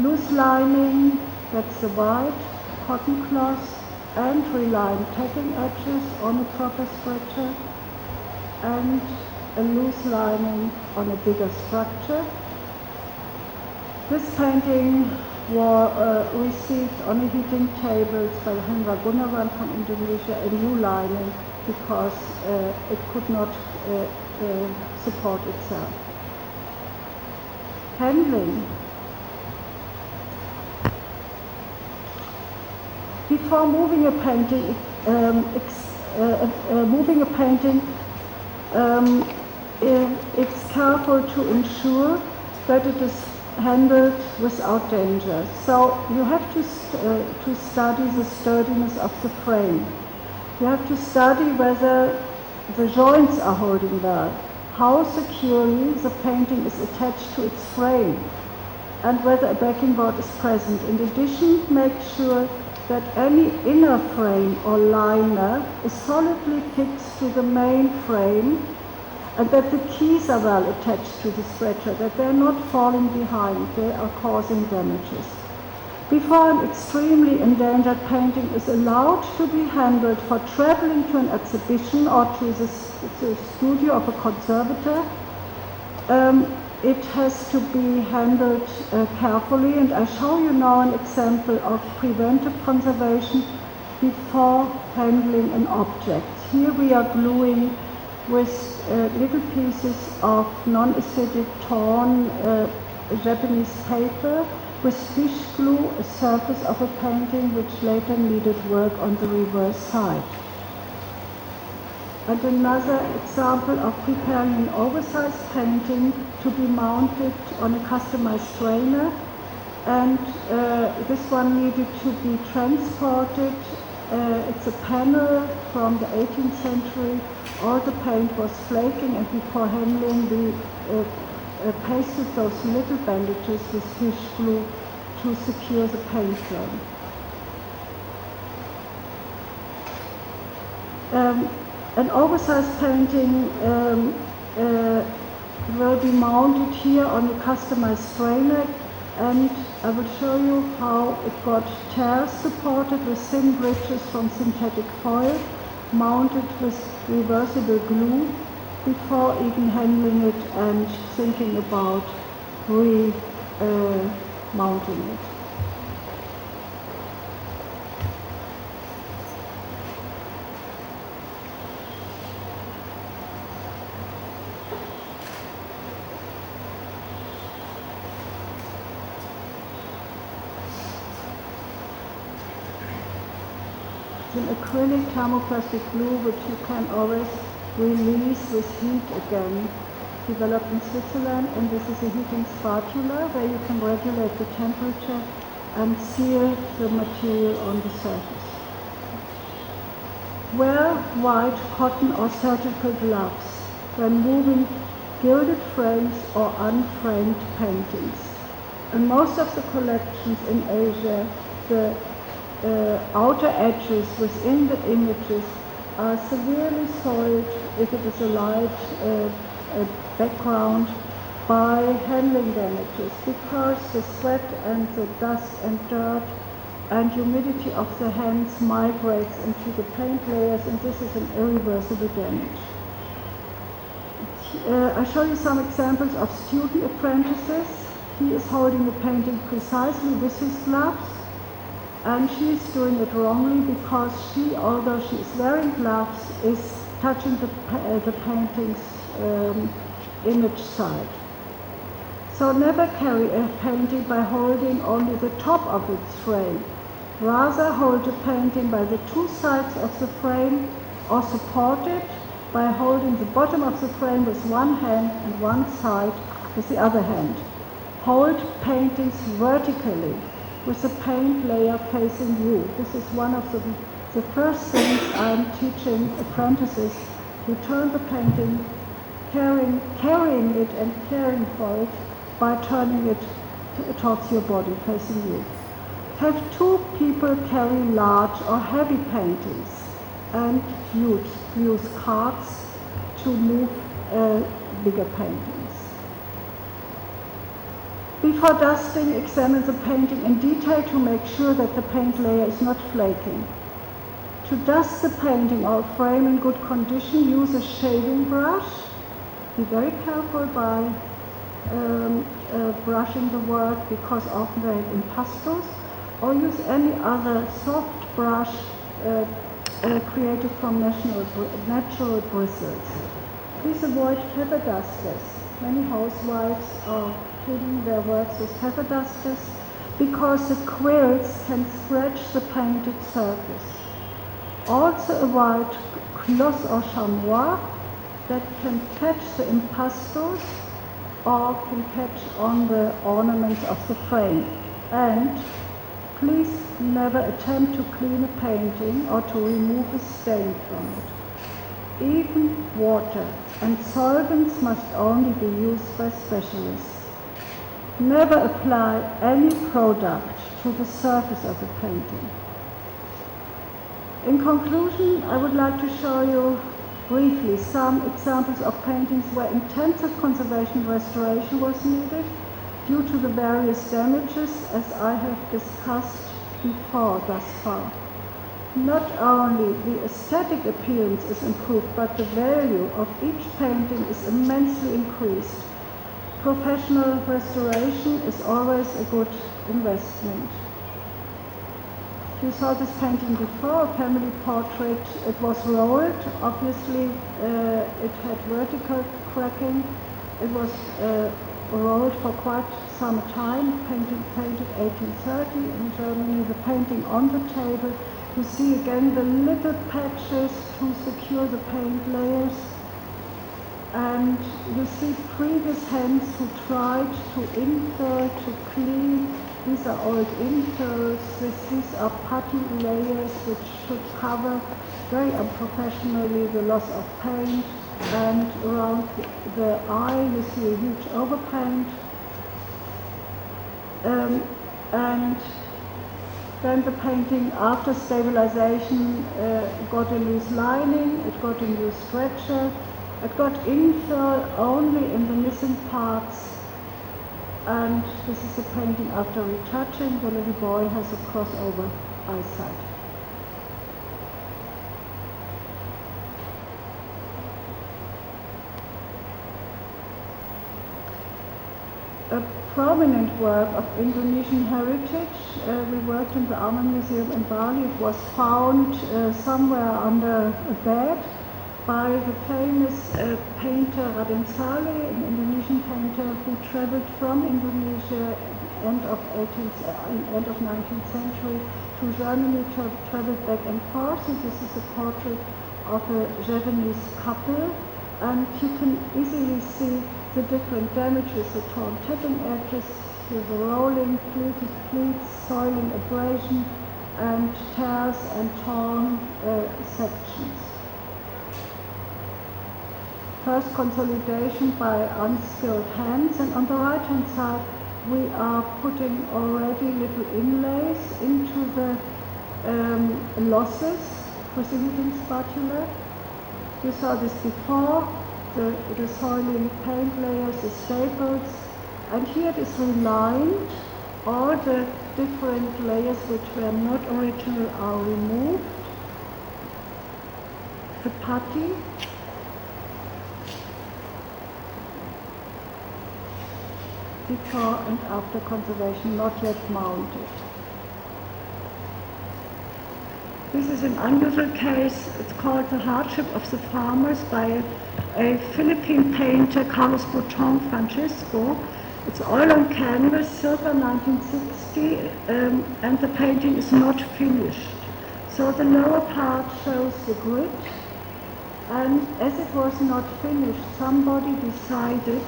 loose lining, that's the white cotton cloth, and reline tagging edges on a proper stretcher, and a loose lining on a bigger structure. This painting was received on a heating table by Hendra Gunawan from Indonesia, a new lining, because it could not support itself. Handling. Before moving a painting, it's careful to ensure that it is handled without danger. So you have to study the sturdiness of the frame. You have to study whether the joints are holding well, how securely the painting is attached to its frame, and whether a backing board is present. In addition, make sure that any inner frame or liner is solidly fixed to the main frame, and that the keys are well attached to the stretcher, that they're not falling behind, they are causing damages. Before an extremely endangered painting is allowed to be handled for traveling to an exhibition or to the studio of a conservator, it has to be handled carefully, and I show you now an example of preventive conservation before handling an object. Here we are gluing with little pieces of non-acidic torn Japanese paper with fish glue, a surface of a painting which later needed work on the reverse side. And another example of preparing an oversized painting to be mounted on a customized trainer, and this one needed to be transported. It's a panel from the 18th century. All the paint was flaking, and before handling we pasted those little bandages with fish glue to secure the paint film. An oversized painting will be mounted here on a customized trainer, and I will show you how it got tear supported with thin bridges from synthetic foil, mounted with reversible glue before even handling it and thinking about mounting it. An acrylic thermoplastic glue which you can always release with heat again developed in Switzerland, and this is a heating spatula where you can regulate the temperature and seal the material on the surface. Wear white cotton or surgical gloves when moving gilded frames or unframed paintings. In most of the collections in Asia, the outer edges within the images are severely soiled, if it is a light background, by handling damages, because the sweat and the dust and dirt and humidity of the hands migrates into the paint layers, and this is an irreversible damage. I show you some examples of student apprentices. He is holding a painting precisely with his gloves, and she is doing it wrongly because she, although she is wearing gloves, is touching the painting's image side. So never carry a painting by holding only the top of its frame. Rather hold the painting by the two sides of the frame, or support it by holding the bottom of the frame with one hand and one side with the other hand. Hold paintings vertically with the paint layer facing you. This is one of the first things I'm teaching apprentices. You turn the painting, carrying it and caring for it by turning it towards your body, facing you. Have two people carry large or heavy paintings and use carts to move bigger paintings. Before dusting, examine the painting in detail to make sure that the paint layer is not flaking. To dust the painting or frame in good condition, use a shaving brush. Be very careful by brushing the work, because often they have impastos, or use any other soft brush created from natural bristles. Please avoid feather dusters. Many housewives are cleaning their works with feather dusters because the quills can scratch the painted surface. Also avoid cloth or chamois that can catch the impastos or can catch on the ornaments of the frame. And please never attempt to clean a painting or to remove a stain from it. Even water and solvents must only be used by specialists. Never apply any product to the surface of a painting. In conclusion, I would like to show you briefly some examples of paintings where intensive conservation and restoration was needed due to the various damages, as I have discussed before thus far. Not only the aesthetic appearance is improved, but the value of each painting is immensely increased. Professional restoration is always a good investment. You saw this painting before, a family portrait. It was rolled. Obviously, it had vertical cracking. It was rolled for quite some time, painted 1830 in Germany. The painting on the table. You see again the little patches to secure the paint layers. And you see previous hands who tried to infill, to clean. These are old infills. These are putty layers which should cover very unprofessionally the loss of paint. And around the eye you see a huge overpaint. And then the painting, after stabilization, got a loose lining, it got a new stretcher, it got infill only in the missing parts. And this is a painting after retouching. The little boy has a crossover eyesight. A prominent work of Indonesian heritage. We worked in the Arman Museum in Bali. It was found somewhere under a bed by the famous painter Raden Saleh, an Indonesian painter who traveled from Indonesia end of 19th century to Germany, traveled back and forth. And this is a portrait of a Javanese couple. and you can easily see the different damages, the torn tapping edges, the rolling, pleats, soiling, abrasion, and tears and torn sections. First consolidation by unskilled hands, and on the right hand side we are putting already little inlays into the losses with the heating spatula. You saw this before, the soiling paint layers, the staples, and here it is relined. All the different layers which were not original are removed. The putty, before and after conservation, not yet mounted. This is an unusual case. It's called The Hardship of the Farmers by a Philippine painter, Carlos Botón Francisco. It's oil on canvas, silver 1960, and the painting is not finished. So the lower part shows the grid, and as it was not finished, somebody decided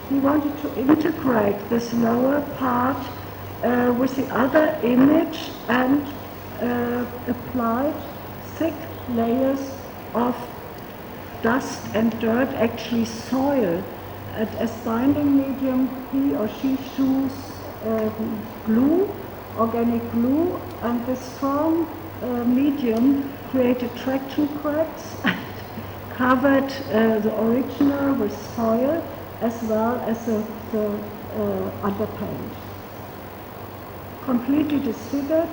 he wanted to integrate this lower part with the other image and applied thick layers of dust and dirt, actually soil. As binding medium, he or she chose glue, organic glue, and the strong medium created traction cracks and covered the original with soil as well as the underpaint. Completely disfigured.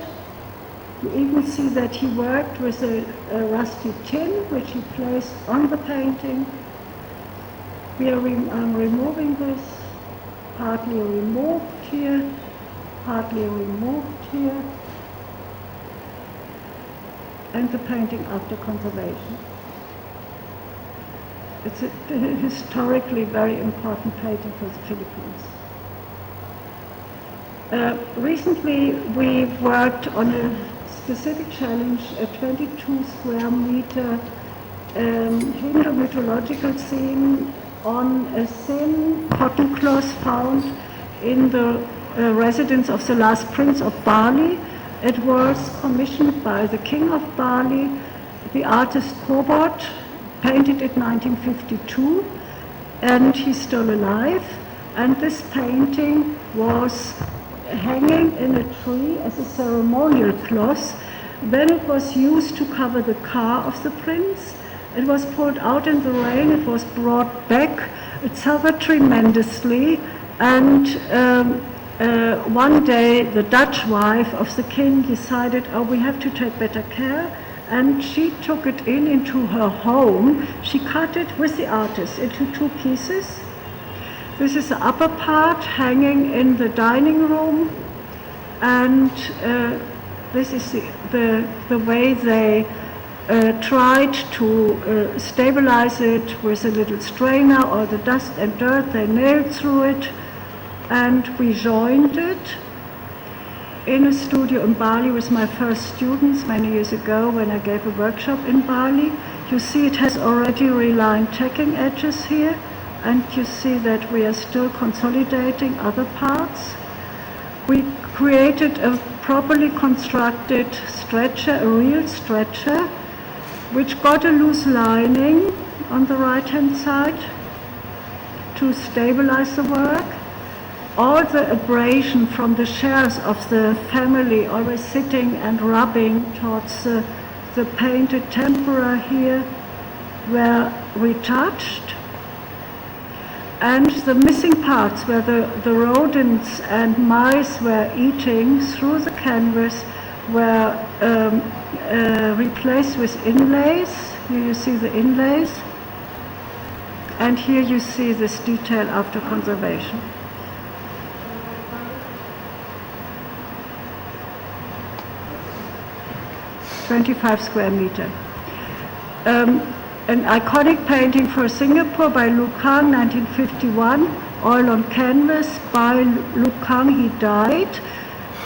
You even see that he worked with a rusty tin which he placed on the painting. I'm removing this, partly removed here, partly removed here, and the painting after conservation. It's a historically very important painting for the Philippines. Recently we worked on a specific challenge, a 22 square meter Hindu-mythological scene on a thin cotton cloth found in the residence of the last prince of Bali. It was commissioned by the king of Bali, the artist Kobot, painted it 1952, and he's still alive. And this painting was hanging in a tree as a ceremonial cloth. Then it was used to cover the car of the prince. It was pulled out in the rain, it was brought back, it suffered tremendously, and one day the Dutch wife of the king decided, oh, we have to take better care, and she took it into her home. She cut it with the artist into two pieces. This is the upper part hanging in the dining room, and this is the way they tried to stabilize it with a little strainer, or the dust and dirt they nailed through it, and we joined it in a studio in Bali with my first students many years ago when I gave a workshop in Bali. You see it has already relined tacking edges here, and you see that we are still consolidating other parts. We created a properly constructed stretcher, a real stretcher, which got a loose lining on the right-hand side to stabilize the work. All the abrasion from the shares of the family always sitting and rubbing towards the painted tempera here were retouched. And the missing parts where the rodents and mice were eating through the canvas were replaced with inlays. Here you see the inlays, and here you see this detail after conservation. (25 square meter). An iconic painting for Singapore by Lu Kang, 1951, oil on canvas by Lu Kang. He died.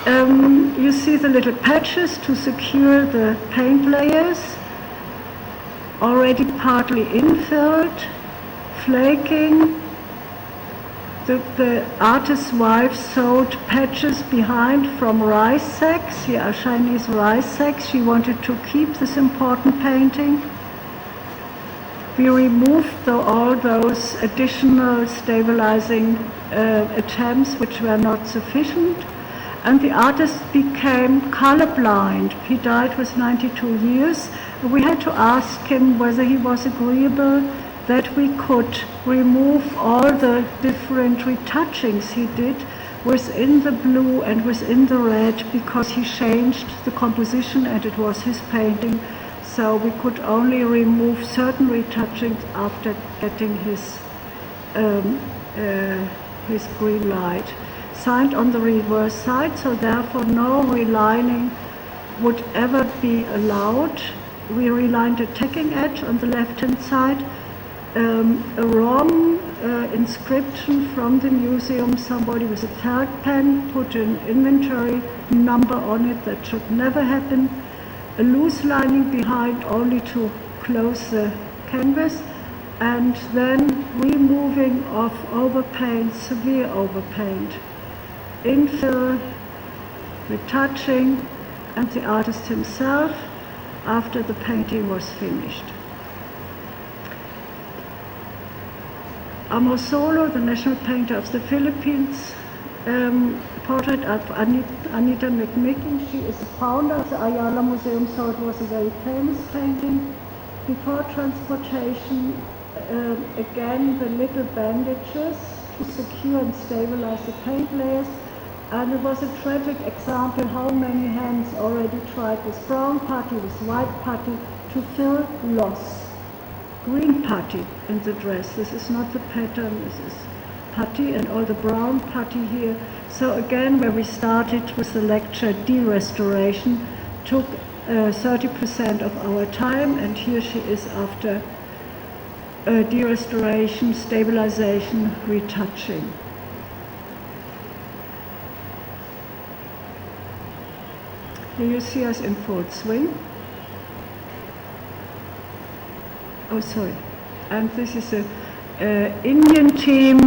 You see the little patches to secure the paint layers, already partly infilled. flaking. The artist's wife sewed patches behind from rice sacks. Here are Chinese rice sacks. She wanted to keep this important painting. We removed all those additional stabilizing attempts which were not sufficient, and the artist became colorblind. He died with 92 years. We had to ask him whether he was agreeable that we could remove all the different retouchings he did within the blue and within the red, because he changed the composition and it was his painting. So we could only remove certain retouchings after getting his green light. Signed on the reverse side, so therefore no relining would ever be allowed. We relined a tacking edge on the left-hand side. A wrong inscription from the museum, somebody with a felt pen put an inventory number on it. That should never happen. A loose lining behind only to close the canvas, and then removing of overpaint, severe overpaint, infill, retouching, and the artist himself after the painting was finished. Amosolo, the national painter of the Philippines, portrait of Anita McMicken. She is the founder of the Ayala Museum, so it was a very famous painting. Before transportation, again the little bandages to secure and stabilize the paint layers. And it was a tragic example how many hands already tried with brown putty, with white putty to fill loss. Green putty in the dress. This is not the pattern, this is putty, and all the brown putty here. So again, where we started with the lecture, de-restoration took 30% of our time, and here she is after de-restoration, stabilization, retouching. Here you see us in full swing. Oh, sorry. And this is a Indian team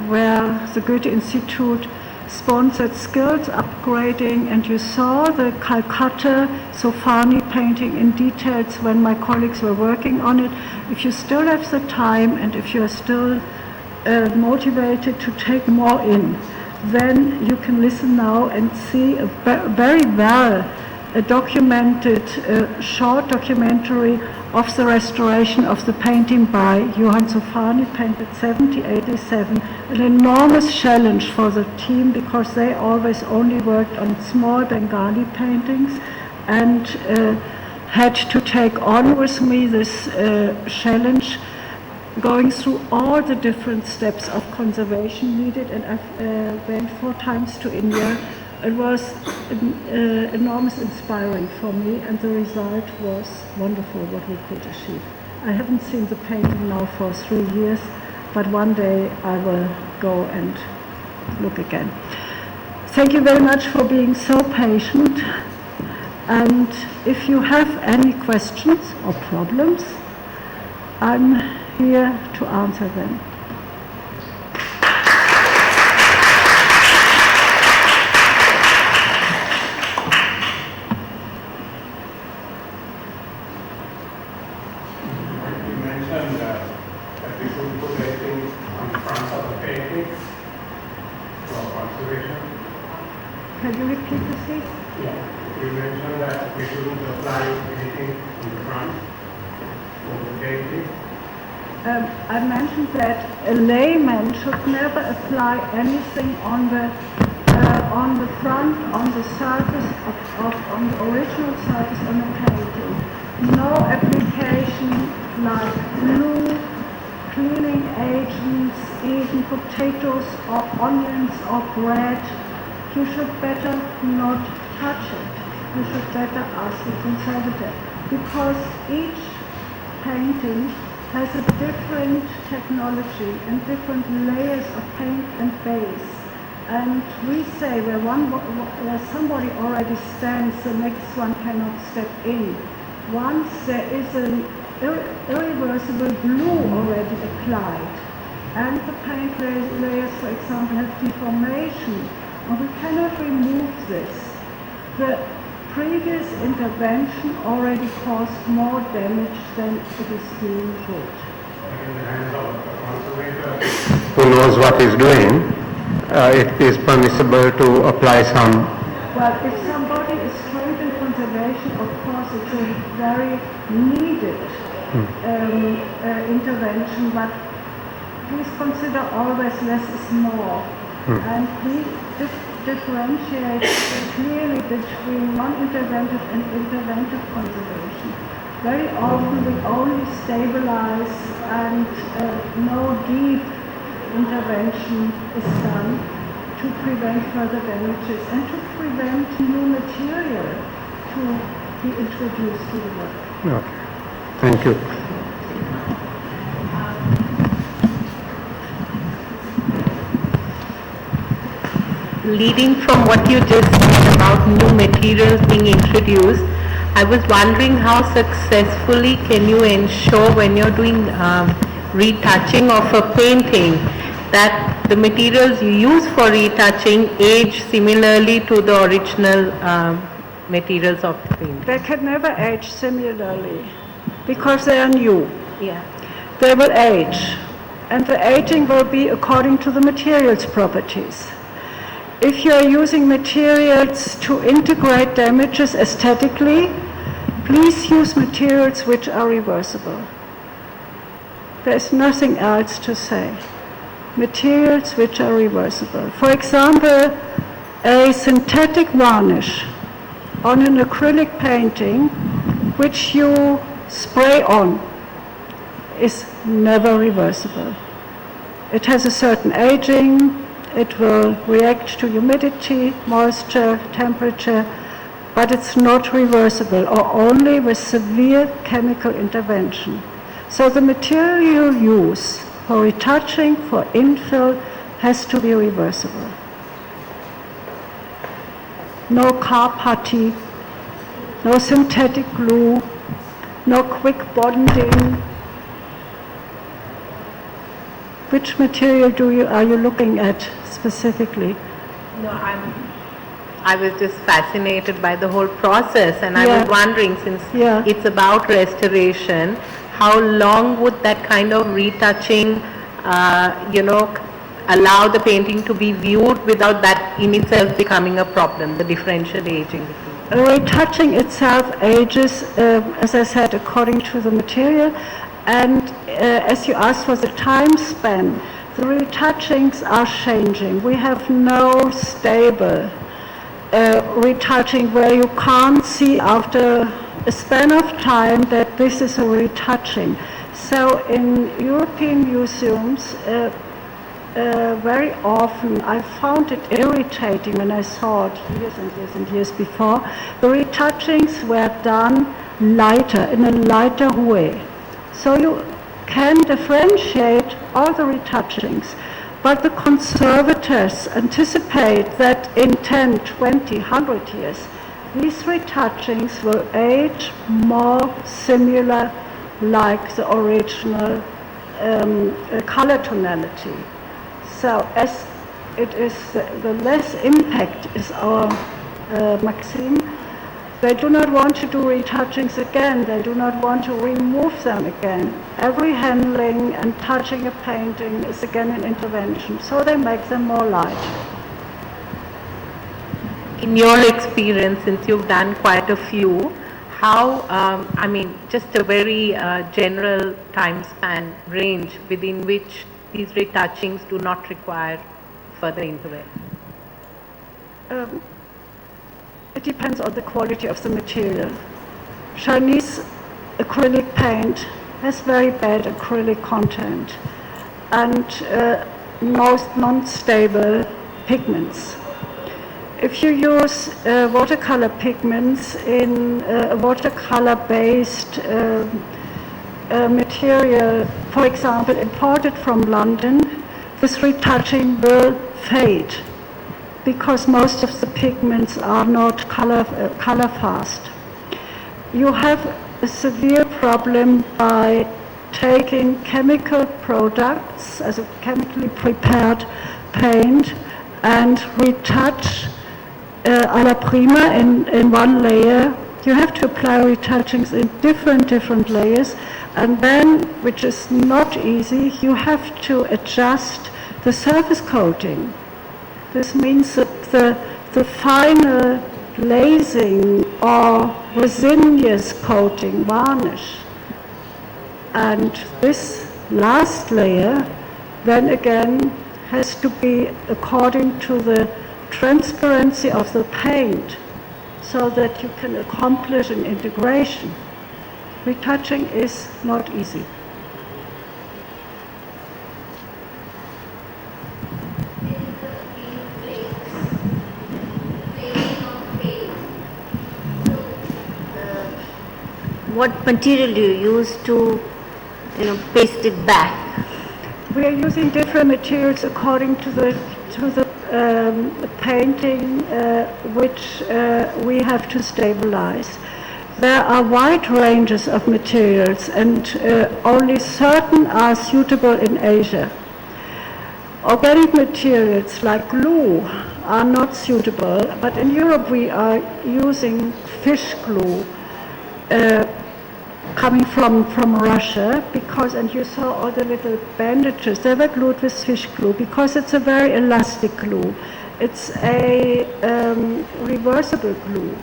where the Goethe Institute sponsored skills upgrading, and you saw the Calcutta Sofani painting in details when my colleagues were working on it. If you still have the time and if you are still motivated to take more in, then you can listen now and see a very well documented short documentary of the restoration of the painting by Johann Sofani, painted 1787, an enormous challenge for the team because they always only worked on small Bengali paintings, and had to take on with me this challenge, going through all the different steps of conservation needed, and I went 4 times to India. It was enormous inspiring for me, and the result was wonderful what we could achieve. I haven't seen the painting now for 3 years, but one day I will go and look again. Thank you very much for being so patient, and if you have any questions or problems, I'm here to answer them. Can you repeat this, please?
Yeah. You mentioned that we shouldn't apply anything in the front of the painting.
I mentioned that a layman should never apply anything on the front, on the surface on the original surface on the painting. No application like glue, cleaning agents, even potatoes or onions or bread. You should better not touch it. You should better ask the conservator, because each painting has a different technology and different layers of paint and base. And we say where somebody already stands, the next one cannot step in. Once there is irreversible glue already applied, and the paint layers, for example, have deformation, and we cannot remove this. The previous intervention already caused more damage than it is doing good.
In the hands of a conservator who knows what he's doing, it is permissible to apply some.
Well, if somebody is trained in conservation, of course it's a very needed intervention, but please consider always less is more. And please differentiate clearly between non-interventive and interventive conservation. Very often we only stabilize and no deep intervention is done to prevent further damages and to prevent new material to be introduced to the work.
Okay. Thank you.
Leading from what you just said about new materials being introduced, I was wondering how successfully can you ensure when you're doing retouching of a painting that the materials you use for retouching age similarly to the original materials of the painting?
They can never age similarly because they are new.
Yeah.
They will age, and the aging will be according to the material's properties. If you are using materials to integrate damages aesthetically, please use materials which are reversible. There is nothing else to say. Materials which are reversible. For example, a synthetic varnish on an acrylic painting which you spray on is never reversible. It has a certain aging, it will react to humidity, moisture, temperature, but it's not reversible, or only with severe chemical intervention. So the material you use for retouching, for infill, has to be reversible. No car putty, no synthetic glue, no quick bonding. Which material are you looking at specifically?
No, I was just fascinated by the whole process, and I was wondering, since it's about restoration, how long would that kind of retouching, allow the painting to be viewed without that in itself becoming a problem, the differential aging?
Retouching itself ages, as I said, according to the material. And as you asked for the time span, the retouchings are changing. We have no stable retouching where you can't see after a span of time that this is a retouching. So in European museums, very often I found it irritating when I saw it years and years and years before. The retouchings were done lighter, in a lighter way. So you can differentiate all the retouchings, but the conservators anticipate that in 10, 20, 100 years, these retouchings will age more similar like the original color tonality. So as it is, the less impact is our maxim. They do not want to do retouchings again. They do not want to remove them again. Every handling and touching a painting is again an intervention. So they make them more light.
In your experience, since you've done quite a few, how, just a very general time span range within which these retouchings do not require further intervention?
It depends on the quality of the material. Chinese acrylic paint has very bad acrylic content and most non-stable pigments. If you use watercolor pigments in a watercolor-based material, for example, imported from London, this retouching will fade because most of the pigments are not color fast. You have a severe problem by taking chemical products as a chemically prepared paint and retouch a la prima in one layer. You have to apply retouchings in different layers, and then, which is not easy, you have to adjust the surface coating. This means that the final glazing or resinous coating, varnish. And this last layer then again has to be according to the transparency of the paint so that you can accomplish an integration. Retouching is not easy.
What material do you use to, paste it back?
We are using different materials according to the painting which we have to stabilize. There are wide ranges of materials, and only certain are suitable in Asia. Organic materials like glue are not suitable, but in Europe we are using fish glue coming from Russia, because, and you saw all the little bandages, they were glued with fish glue because it's a very elastic glue. It's a reversible glue.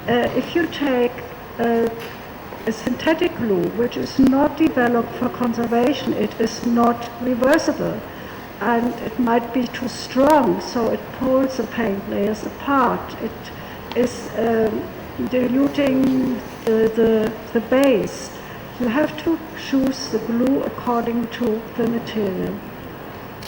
If you take a synthetic glue which is not developed for conservation, it is not reversible, and it might be too strong, so it pulls the paint layers apart. It is diluting the base. You have to choose the glue according to the material.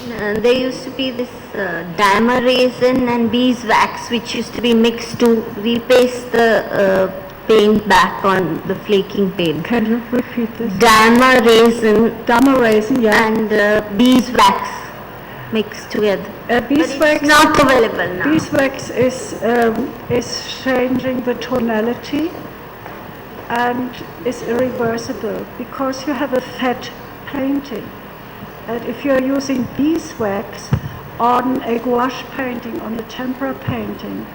There used to be this dimer resin and beeswax which used to be mixed to repaste the paint back on the flaking paint.
Can you repeat this?
Dimer resin,
yeah.
and beeswax mixed together.
Beeswax,
it's not available now.
Beeswax is changing the tonality and is irreversible because you have a fat painting. And if you are using beeswax on a gouache painting, on a tempera painting,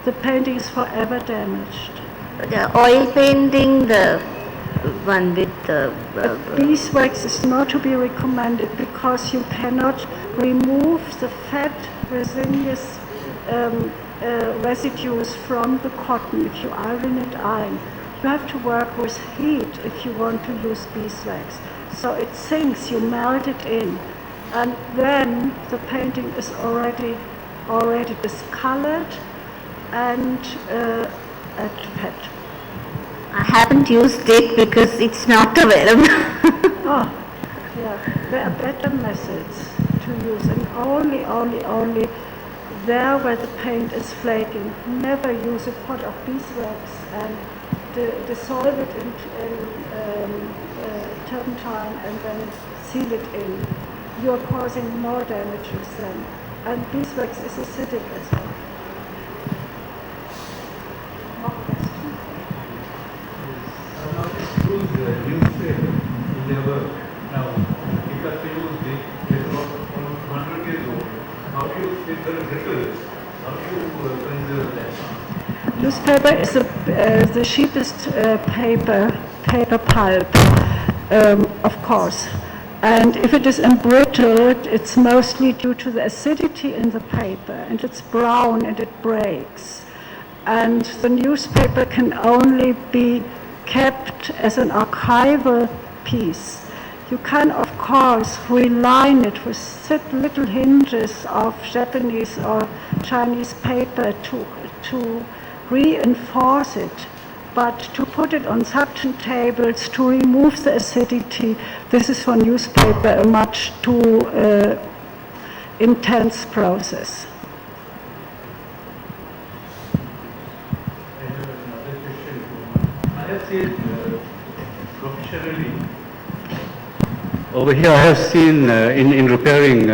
the painting is forever damaged.
The oil painting, the one with the...
beeswax is not to be recommended because you cannot remove the fat resinous residues from the cotton if you iron it in. You have to work with heat if you want to use beeswax. So it sinks, you melt it in, and then the painting is already discolored and fat.
I haven't used it because it's not available.
Oh, yeah, there are better methods to use, and only there where the paint is flaking. Never use a pot of beeswax and dissolve it in turpentine and then seal it in. You are causing more damages then. And beeswax is acidic as well. More questions?
Some of the use newspaper in their work now, because they use they almost 100 years old. How do you fit the ripples? How do you conserve that?
Newspaper is the cheapest paper pulp, of course. And if it is embrittled, it's mostly due to the acidity in the paper, and it's brown and it breaks. And the newspaper can only be kept as an archival piece. You can, of course, reline it with little hinges of Japanese or Chinese paper to reinforce it. But to put it on suction tables, to remove the acidity, this is for newspaper a much too intense process.
I have another question. I have seen professionally. Over here I have seen in repairing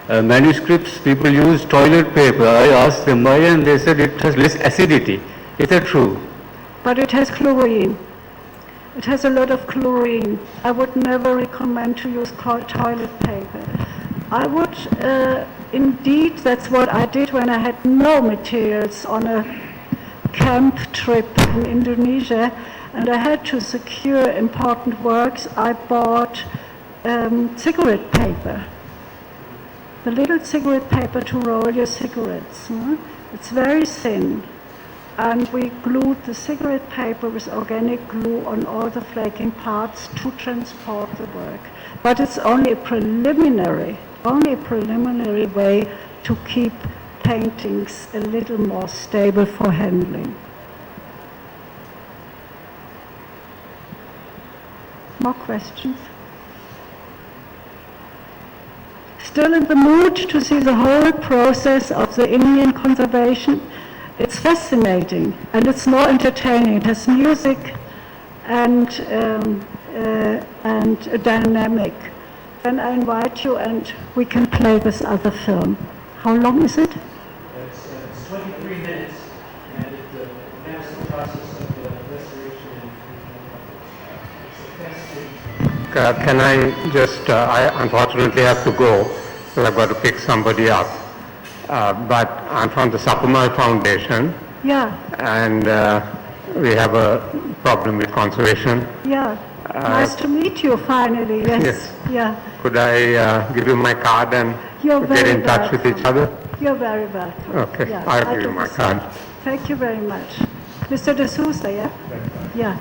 manuscripts, people use toilet paper. I asked them why, and they said it has less acidity. Is that true?
But it has chlorine. It has a lot of chlorine. I would never recommend to use toilet paper. I would, indeed, that's what I did when I had no materials on a camp trip in Indonesia, and I had to secure important works. I bought cigarette paper, the little cigarette paper to roll your cigarettes. It's very thin, and we glued the cigarette paper with organic glue on all the flaking parts to transport the work. But it's only a preliminary way to keep paintings a little more stable for handling. More questions? Still in the mood to see the whole process of the Indian conservation? It's fascinating and it's more entertaining. It has music and a dynamic. Then I invite you and we can play this other film. How long is it?
It's 23 minutes, and it maps the process of the restoration and it's a fascinating.
Can I just, I unfortunately have to go, so I've got to pick somebody up. But I'm from the Sakumal Foundation.
Yeah.
And we have a problem with conservation.
Yeah. Nice to meet you finally. Yes.
Yes.
Yeah.
Could I give you my card and
You're
get
very
in touch with each other?
You're very welcome.
Okay,
Yeah,
I'll
I
give you
do
my
the same.
card.
Thank you very much. Mr. De Souza, yeah? Yeah.